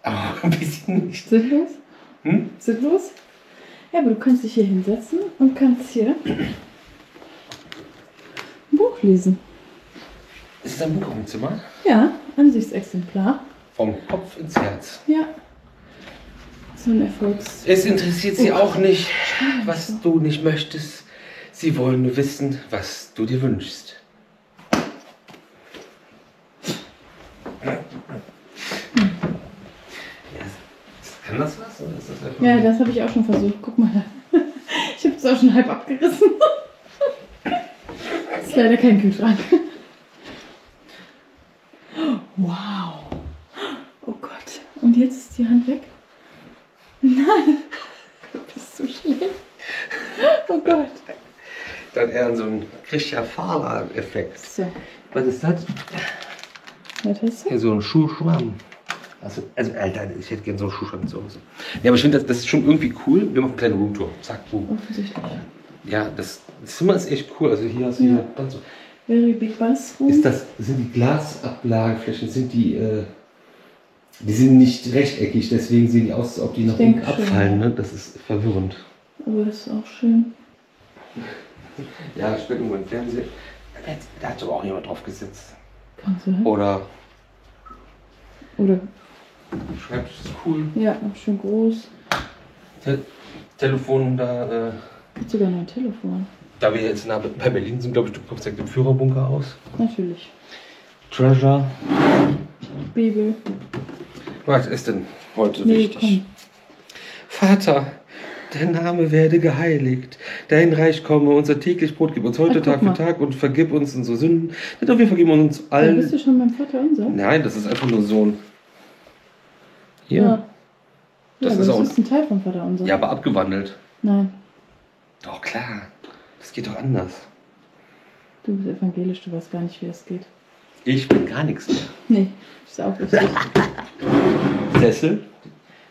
Aber ein bisschen nicht. Sinnlos? Sinnlos? Ja, aber du kannst dich hier hinsetzen und kannst hier ein Buch lesen. Ist es ein Buch im Zimmer? Ja, Ansichtsexemplar. Vom Kopf ins Herz. Ja. So ein Erfolgs... Es interessiert sie auch nicht, was du nicht möchtest. Sie wollen nur wissen, was du dir wünschst. Kann das was? Oder ist das ja, das habe ich auch schon versucht. Guck mal da. Ich habe es auch schon halb abgerissen. Das ist leider kein Kühlschrank. Wow. Oh Gott. Und jetzt ist die Hand weg? Nein. Du bist so schlecht. Oh Gott. Dann eher so ein Christian Fahler-Effekt. So. Was ist das? Was hast du? Ja, so ein Schuhschwamm. Also, Alter, ich hätte gerne so einen Schuhschwamm zu Hause. Ja, aber ich finde, das ist schon irgendwie cool. Wir machen eine kleine Roomtour. Zack, boom. Offensichtlich. Ja, das Zimmer ist echt cool. Also hier hast du hier dann so. Very big bathroom. Sind die Glasablageflächen, die sind nicht rechteckig, deswegen sehen die aus, als ob die nach unten abfallen. Ne? Das ist verwirrend. Aber das ist auch schön. Ja, ich bin irgendwo im Fernsehen. Da hat aber auch jemand drauf gesetzt. Kannst du, Oder Schreibtisch ist cool. Ja, auch schön groß. Telefon da. Gibt sogar noch ein Telefon. Da wir jetzt nah bei Berlin sind, glaube ich, du kommst direkt im Führerbunker aus. Natürlich. Treasure. Bibel. Was ist denn heute Nee, wichtig? komm. Vater, dein Name werde geheiligt, dein Reich komme, unser täglich Brot gib uns heute Ach, Tag guck für mal. Tag und vergib uns unsere Sünden. Nicht, wir vergeben uns Da allen. bist du schon beim Vater unser? Nein, das ist einfach nur so ein. Hier. Ja. Das Ja, ist aber auch. das ist ein Teil vom Vater unser. Ja, aber abgewandelt. Nein, Doch, klar. Das geht doch anders. du bist evangelisch, du weißt gar nicht, wie das geht. Ich bin gar nichts mehr. Nee, ist auch lustig. Sessel.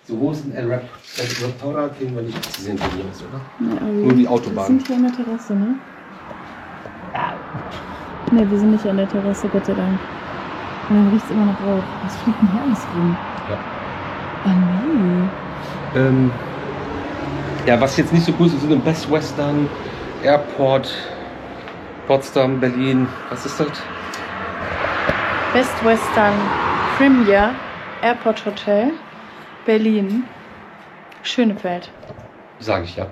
So großen Raptora kriegen wir nicht zu sehen von hier aus, oder? Ja, aber Nur die Wir Autobahn. sind hier an der Terrasse, ne? Ne, wir sind nicht an der Terrasse, Gott sei Dank. Und dann riecht es immer noch Rauch. Was fliegt denn hier alles rum? Ja. Ah, nee. Ja, was jetzt nicht so cool ist, sind im Best Western, Airport, Potsdam, Berlin. Was ist das? Best Western Premier Airport Hotel Berlin Schönefeld. Sage ich ja.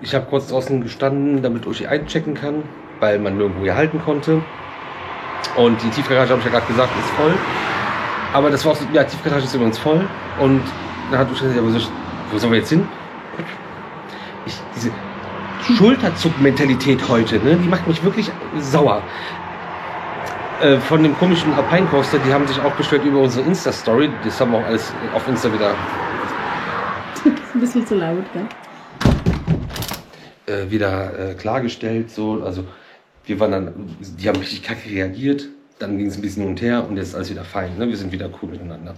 Ich habe kurz draußen gestanden, damit ich einchecken kann, weil man nirgendwo hier halten konnte. Und die Tiefgarage, habe ich ja gerade gesagt, ist voll. Aber das war auch so, ja, die Tiefgarage ist übrigens voll. Und dann hat Uschi gesagt, ja, wo sollen wir jetzt hin? Diese Schulterzuck-Mentalität heute, ne, die macht mich wirklich sauer. Von dem komischen Alpine Coaster, die haben sich auch beschwert über unsere Insta-Story. Das haben wir auch alles auf Insta wieder Ein bisschen zu laut, gell? klargestellt. So. Also wir waren dann, die haben richtig kacke reagiert. Dann ging es ein bisschen hin und her und jetzt ist alles wieder fein. Ne? Wir sind wieder cool miteinander.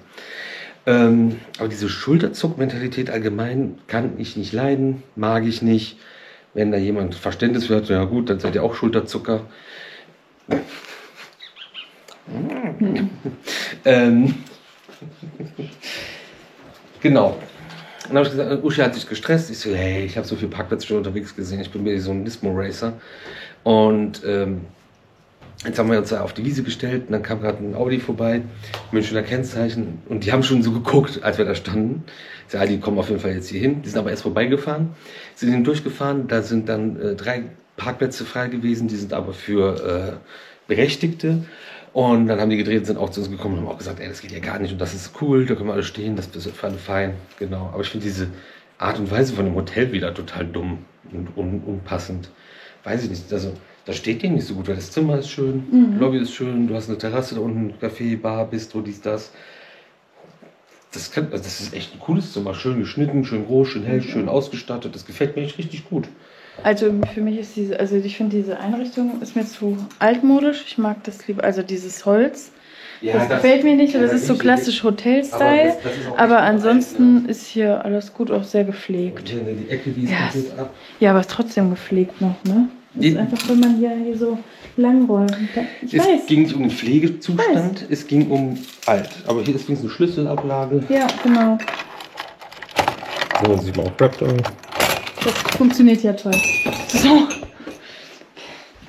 Aber diese Schulterzuck-Mentalität allgemein kann ich nicht leiden, mag ich nicht. Wenn da jemand Verständnis wird, ja gut, dann seid ihr auch Schulterzucker. Genau. Dann habe ich gesagt, Uschi hat sich gestresst. Ich so, hey, ich habe so viel Parkplätze schon unterwegs gesehen. Ich bin mir so ein Nismo-Racer. Und jetzt haben wir uns da auf die Wiese gestellt und dann kam gerade ein Audi vorbei, Münchner Kennzeichen. Und die haben schon so geguckt, als wir da standen. Ich sag, die kommen auf jeden Fall jetzt hier hin. Die sind aber erst vorbeigefahren, sind hindurchgefahren. Da sind dann 3 Parkplätze frei gewesen. Die sind aber für Berechtigte. Und dann haben die gedreht, sind auch zu uns gekommen und haben auch gesagt, ey, das geht ja gar nicht und das ist cool, da können wir alle stehen, das ist für alle fein. Genau. Aber ich finde diese Art und Weise von dem Hotel wieder total dumm und unpassend. Weiß ich nicht. Also, da steht denen nicht so gut, weil das Zimmer ist schön, Lobby ist schön, du hast eine Terrasse da unten, Café, Bar, Bistro, dies, das. Das ist echt ein cooles Zimmer. Schön geschnitten, schön groß, schön hell, schön ausgestattet. Das gefällt mir echt richtig gut. Also für mich ist ich finde diese Einrichtung ist mir zu altmodisch. Ich mag das lieber, also dieses Holz. Ja, das gefällt mir nicht, das ist so klassisch Hotel-Style. Aber ansonsten ist hier alles gut, auch sehr gepflegt. Hier die Ecke, die ist komplett ab. Ja, aber ist trotzdem gepflegt noch, ne? Das ist einfach, wenn man hier so langräumt. Es ging nicht um den Pflegezustand, es ging um alt. Aber hier ist eine Schlüsselablage. Ja, genau. So, sieht man auch Raptor. Das funktioniert ja toll. So.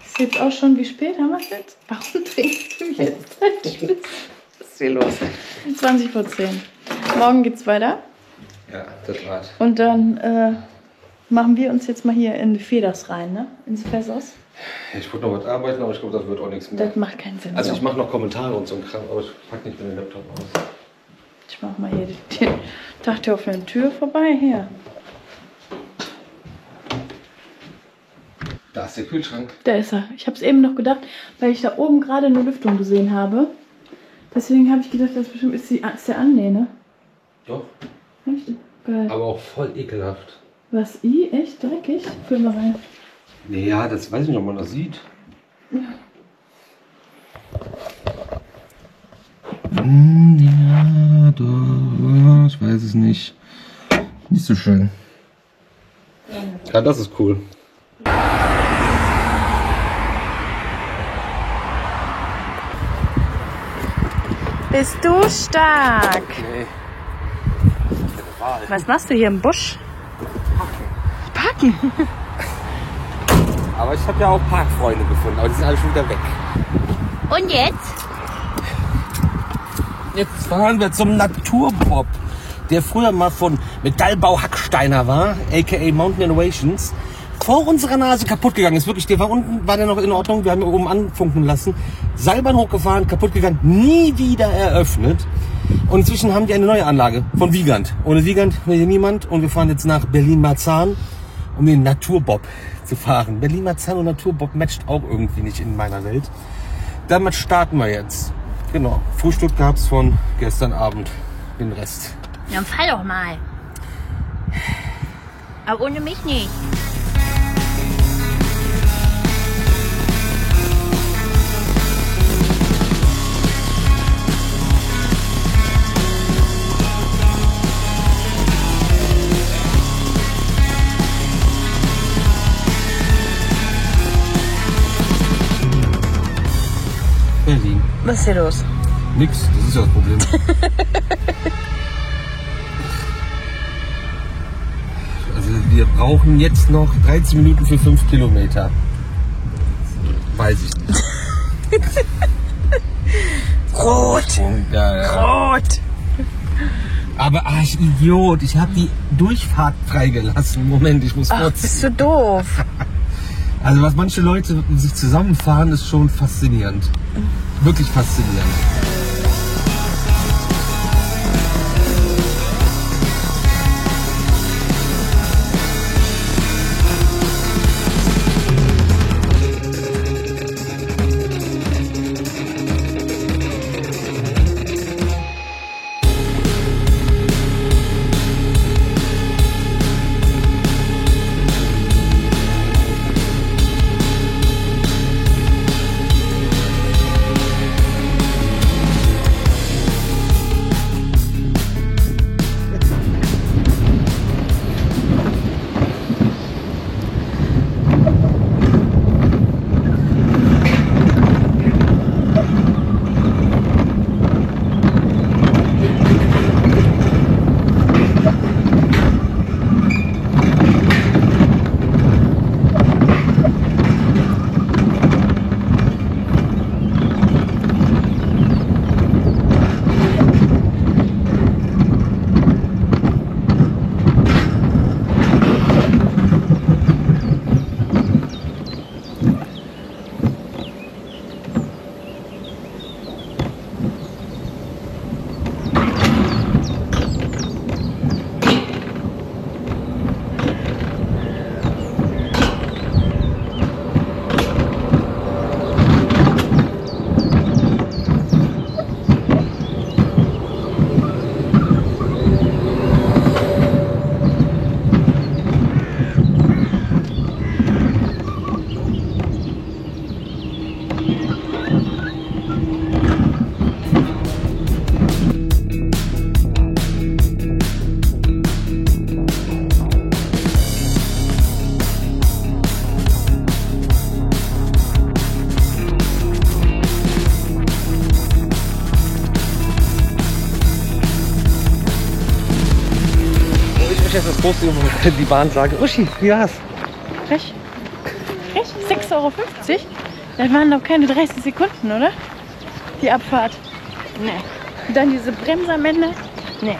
Ist jetzt auch schon, wie spät haben wir es jetzt? Warum trinkst du jetzt? Was ist hier los? 20 vor 10. Morgen geht's weiter. Ja, das war's. Und dann machen wir uns jetzt mal hier in Feders rein, ne? Ins Fessos. Ich wollte noch was arbeiten, aber ich glaube, das wird auch nichts mehr. Das macht keinen Sinn. Also ich so. mache noch Kommentare und so ein Kram, aber ich pack nicht mehr den Laptop aus. Ich mach mal hier die Dach auf eine Tür vorbei. Hier. Da ist der Kühlschrank. Da ist er. Ich habe es eben noch gedacht, weil ich da oben gerade eine Lüftung gesehen habe. Deswegen habe ich gedacht, das bestimmt ist der an, ne? Doch. Echt? Geil. Aber auch voll ekelhaft. Was? Echt dreckig? Füll mal rein. Ja, das weiß ich nicht, ob man das sieht. Ja. Ja, doch, ich weiß es nicht. Nicht so schön. Ja, das ist cool. Bist du stark? Nee. Was machst du hier im Busch? Parken. Aber ich habe ja auch Parkfreunde gefunden, aber die sind alle schon wieder weg. Und jetzt? Jetzt fahren wir zum Naturbob, der früher mal von Metallbau Hacksteiner war, aka Mountain Innovations, vor unserer Nase kaputt gegangen ist. Wirklich, der war unten, war der noch in Ordnung, wir haben ihn oben anfunken lassen, Seilbahn hochgefahren, kaputt gegangen, nie wieder eröffnet. Und inzwischen haben die eine neue Anlage von Wiegand. Ohne Wiegand will hier niemand und wir fahren jetzt nach Berlin-Marzahn, um den Naturbob zu fahren. Berlin-Marzahn und Naturbob matcht auch irgendwie nicht in meiner Welt. Damit starten wir jetzt. Genau, Frühstück gab's von gestern Abend, den Rest. Dann fall doch mal. Aber ohne mich nicht. Berlin. Was ist hier los? Nix, das ist ja das Problem. Also wir brauchen jetzt noch 13 Minuten für 5 Kilometer. Weiß ich nicht. Rot! Ja. Rot! Aber ich Idiot, ich habe die Durchfahrt freigelassen. Moment, ich muss kurz. Bist du doof? Also was manche Leute sich zusammenfahren, ist schon faszinierend. Wirklich faszinierend. jetzt das große die Bahn sage, Uschi, wie war's? Frech. 6,50 €? Das waren doch keine 30 Sekunden, oder? Die Abfahrt. Nee. Und dann diese Bremse am Ende. Nee.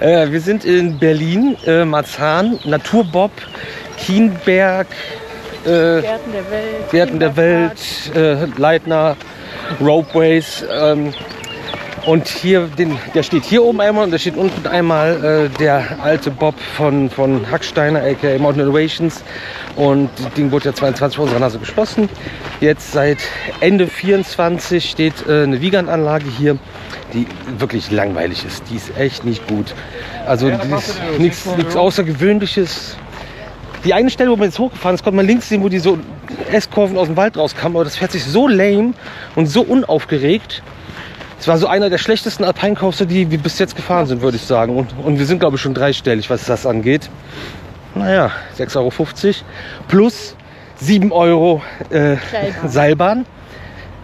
Wir sind in Berlin, Marzahn, Naturbob, Kienberg, Gärten der Welt, Leitner, Ropeways. Und hier, der steht hier oben einmal und da steht unten einmal der alte Bob von Hacksteiner, aka Mountain Innovations. Und das Ding wurde ja 22 vor unserer Nase geschlossen. Jetzt seit Ende 24 steht eine Wiegand-Anlage hier, die wirklich langweilig ist. Die ist echt nicht gut. Also die ist nichts Außergewöhnliches. Die eine Stelle, wo man jetzt hochgefahren ist, konnte man links sehen, wo die so S-Kurven aus dem Wald rauskamen, aber das fährt sich so lame und so unaufgeregt. Es war so einer der schlechtesten Alpine-Coaster, die wir bis jetzt gefahren sind, würde ich sagen. Und wir sind, glaube ich, schon dreistellig, was das angeht. Naja, 6,50 € plus 7 € Seilbahn.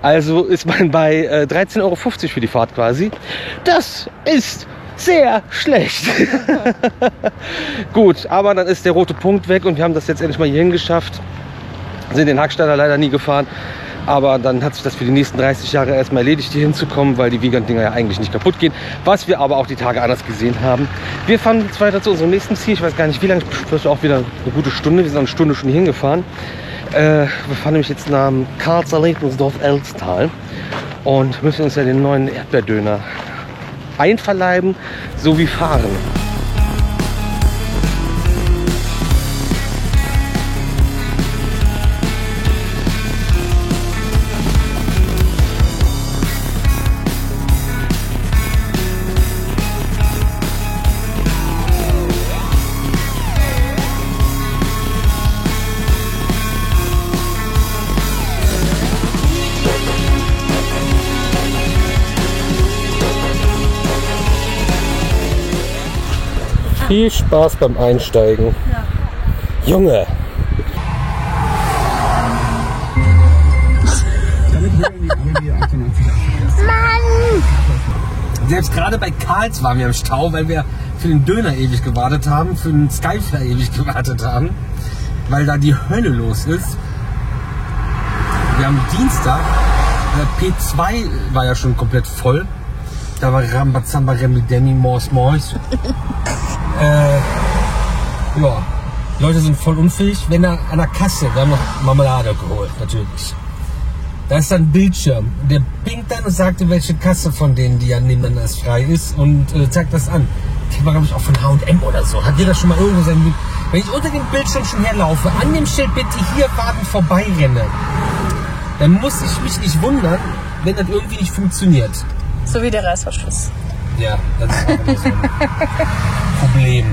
Also ist man bei 13,50 € für die Fahrt quasi. Das ist sehr schlecht. Gut, aber dann ist der rote Punkt weg und wir haben das jetzt endlich mal hierhin geschafft. Sind den Hacksteiner leider nie gefahren. Aber dann hat sich das für die nächsten 30 Jahre erstmal erledigt, hier hinzukommen, weil die Wiegand-Dinger ja eigentlich nicht kaputt gehen. Was wir aber auch die Tage anders gesehen haben. Wir fahren jetzt weiter zu unserem nächsten Ziel. Ich weiß gar nicht wie lange, vielleicht auch wieder eine gute Stunde. Wir sind eine Stunde schon hier hingefahren. Wir fahren nämlich jetzt nach Karlsruhe-Elstal und müssen uns ja den neuen Erdbeerdöner einverleiben, sowie fahren. Viel Spaß beim Einsteigen. Ja. Junge! Mann! Selbst gerade bei Karls waren wir im Stau, weil wir für den Döner ewig gewartet haben, für den Skyfly ewig gewartet haben, weil da die Hölle los ist. Wir haben Dienstag, P2 war ja schon komplett voll. Da war Rambazamba, Remidemi, Mors. Ja, Leute sind voll unfähig. Wenn er an der Kasse, wir haben noch Marmelade geholt, natürlich. Da ist dann ein Bildschirm. Der pinkt dann und sagt, welche Kasse von denen, die ja nebeneinander frei ist und zeigt das an. Das war, glaube ich, auch von H&M oder so. Hat jeder schon mal irgendwo sein Bild? Wenn ich unter dem Bildschirm schon herlaufe, an dem Schild bitte hier warten, vorbei renne, dann muss ich mich nicht wundern, wenn das irgendwie nicht funktioniert. So wie der Reißverschluss. Ja, das ist auch immer so ein Problem.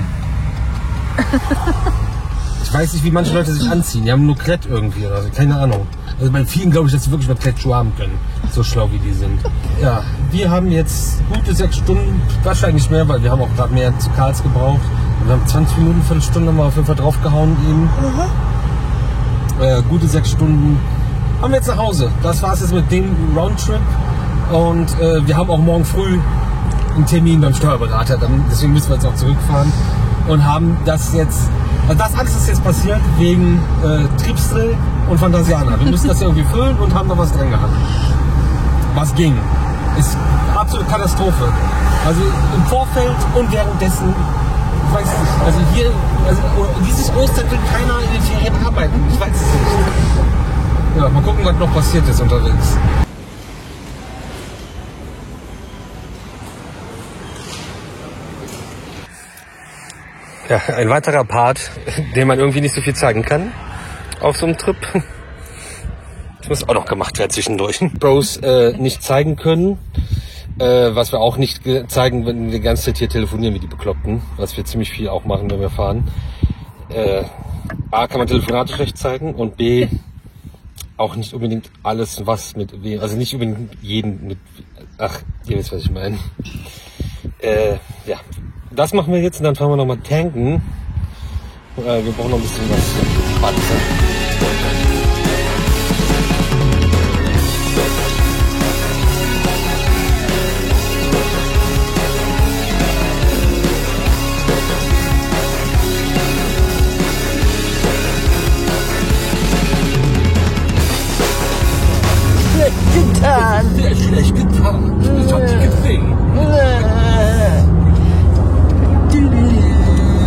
Ich weiß nicht, wie manche Leute sich anziehen. Die haben nur Klett irgendwie oder so. Keine Ahnung. Also bei vielen glaube ich, dass sie wirklich mit Klettschuhe haben können. So schlau wie die sind. Ja, wir haben jetzt gute 6 Stunden, wahrscheinlich mehr, weil wir haben auch gerade mehr zu Karls gebraucht. Wir haben 20 Minuten, Viertelstunde mal auf jeden Fall draufgehauen eben. Gute 6 Stunden. Haben wir jetzt nach Hause. Das war es jetzt mit dem Roundtrip. Und wir haben auch morgen früh einen Termin beim Steuerberater. Deswegen müssen wir jetzt auch zurückfahren. Und haben das jetzt, also das alles ist jetzt passiert wegen Tripsdrill und Phantasiana. Wir müssen das irgendwie füllen und haben noch was dran gehabt. Was ging. Ist absolute Katastrophe. Also im Vorfeld und währenddessen, ich weiß es nicht. Also hier, dieses Ostern will keiner in den Ferien arbeiten. Ich weiß es nicht. Ja, mal gucken, was noch passiert ist unterwegs. Ja, ein weiterer Part, den man irgendwie nicht so viel zeigen kann auf so einem Trip. Das muss auch noch gemacht werden zwischendurch. Bros nicht zeigen können, was wir auch nicht zeigen, wenn wir die ganze Zeit hier telefonieren wie die Bekloppten, was wir ziemlich viel auch machen, wenn wir fahren. A, kann man Telefonate schlecht zeigen und B, auch nicht unbedingt alles, was mit wem, also nicht unbedingt jeden mit, ach, ihr wisst, was ich meine. Ja. Das machen wir jetzt und dann fahren wir nochmal tanken. Wir brauchen noch ein bisschen was. Warte. Schlecht getan. Sehr schlecht getan. Das hat sie gesehen.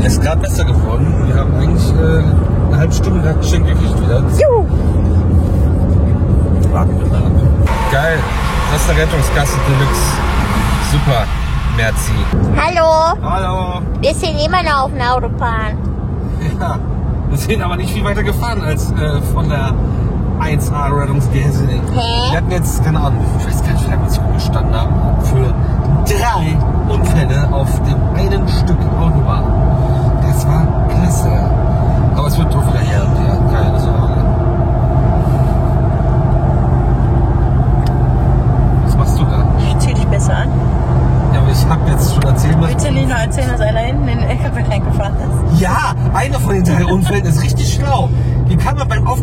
Es ist gerade besser geworden. Wir haben eigentlich eine halbe Stunde lang geschenkt gekriegt wieder. Juhu! Warten wir mal ab. Geil. Das ist eine Rettungsgasse Deluxe. Super. Merci. Hallo. Hallo. Wir sind immer noch auf der Autobahn. Ja. Wir sind aber nicht viel weiter gefahren als von der 1A Rettungsgasse. Hä? Wir hatten jetzt, keine Ahnung, ich weiß gar nicht, wie lange wir uns gestanden haben, für 3 Unfälle auf dem einen Stück Autobahn. Das war klasse. Aber es wird doch wieder her und her, keine Sorge.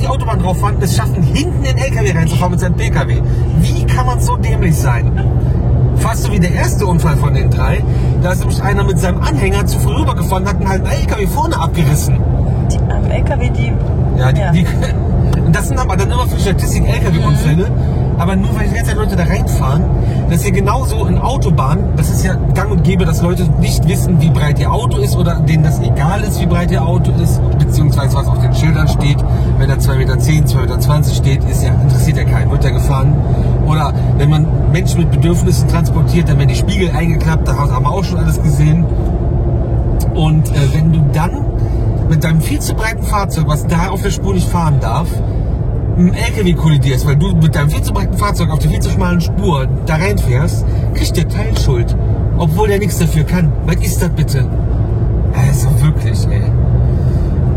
Autobahn drauf fahren, es schaffen, hinten in den LKW reinzufahren mit seinem PKW. Wie kann man so dämlich sein? Fast so wie der erste Unfall von den 3. Da ist nämlich einer mit seinem Anhänger zu früh rübergefahren und hat einen halben LKW vorne abgerissen. Am LKW, die... Ja, das sind aber dann immer für die Statistik LKW-Unfälle. Aber nur weil die ganze Zeit Leute da reinfahren, das ist ja genauso in Autobahnen. Das ist ja gang und gäbe, dass Leute nicht wissen, wie breit ihr Auto ist oder denen das egal ist, wie breit ihr Auto ist, beziehungsweise was auf den Schildern steht. Wenn da 2,10 Meter, 2,20 Meter steht, interessiert ja keinen, wird ja gefahren. Oder wenn man Menschen mit Bedürfnissen transportiert, dann werden die Spiegel eingeklappt, da haben wir auch schon alles gesehen. Und wenn du dann mit deinem viel zu breiten Fahrzeug, was da auf der Spur nicht fahren darf, ein LKW kollidierst, weil du mit deinem viel zu breiten Fahrzeug auf der viel zu schmalen Spur da reinfährst, kriegt der Teilschuld. Obwohl der nichts dafür kann. Was ist das bitte? Also wirklich, ey.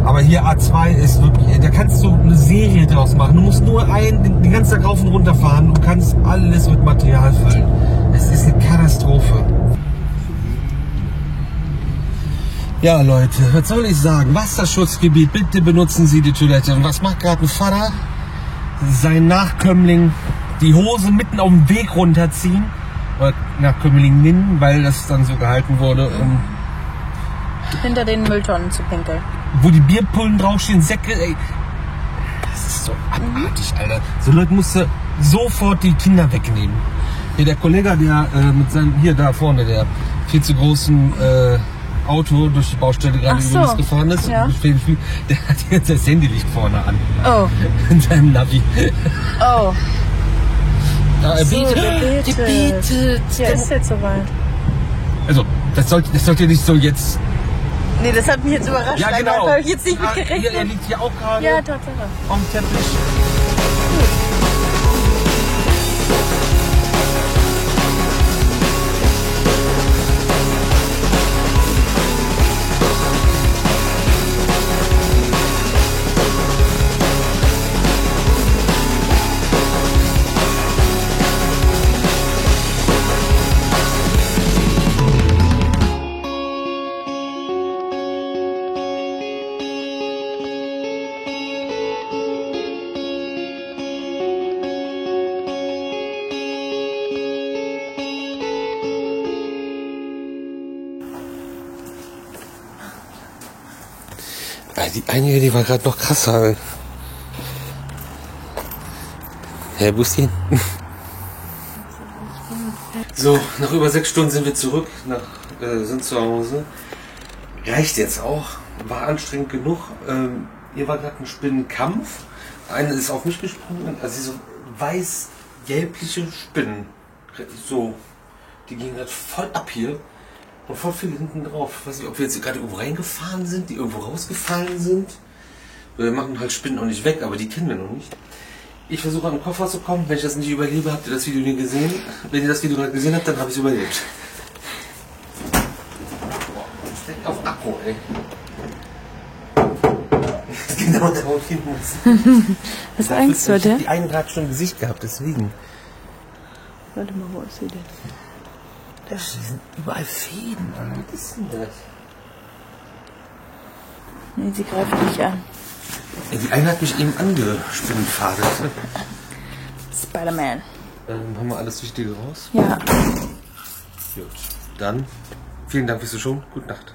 Aber hier A2 ist wirklich, da kannst du eine Serie draus machen. Du musst nur den ganzen Tag rauf und runter fahren und kannst alles mit Material füllen. Es ist eine Katastrophe. Ja, Leute, was soll ich sagen? Wasserschutzgebiet, bitte benutzen Sie die Toilette. Und was macht gerade ein Vater? Sein Nachkömmling die Hose mitten auf dem Weg runterziehen. Oder Nachkömmling, weil das dann so gehalten wurde, um hinter den Mülltonnen zu pinkeln. Wo die Bierpullen draufstehen, Säcke, ey. Das ist so abartig, Alter. So Leute musst du sofort die Kinder wegnehmen. Hier der Kollege, der mit seinem, hier da vorne, der viel zu großen Auto durch die Baustelle gerade über uns gefahren ist, ja. Der hat jetzt das Handylicht vorne an. Oh. In seinem Navi. Oh. Er bietet. Ja, ist jetzt soweit. Also, das sollt ihr nicht so jetzt... Nee, das hat mich jetzt überrascht. Ja, genau. Da habe ich jetzt nicht mit gerechnet. Er liegt hier auch gerade. Ja, Tatsache. Am Teppich. Die einige, die war gerade noch krasser. Herr Bustin. So, nach über 6 Stunden sind wir zurück, sind zu Hause. Reicht jetzt auch, war anstrengend genug. Hier war gerade ein Spinnenkampf. Eine ist auf mich gesprungen, also so weiß-gelbliche Spinnen. So, die gingen halt voll ab hier. Und voll viel hinten drauf. Ich weiß nicht, ob wir jetzt gerade irgendwo reingefahren sind, die irgendwo rausgefallen sind. Wir machen halt Spinnen auch nicht weg, aber die kennen wir noch nicht. Ich versuche an den Koffer zu kommen. Wenn ich das nicht überlebe, habt ihr das Video nie gesehen. Wenn ihr das Video gerade gesehen habt, dann habe ich es überlebt. Das steckt auf Akku, ey. Das ist genau da, wo ich hin muss. Hast du Angst vor der? Die eine hat schon ein Gesicht gehabt, deswegen. Warte mal, wo ist sie denn? Da sind überall Fäden an. Was ist denn das? Nee, sie greift mich an. Ja, die eine hat mich eben angespinnenfadet. Spider-Man. Haben wir alles Wichtige raus? Ja. Gut. Dann vielen Dank fürs Zuschauen. Gute Nacht.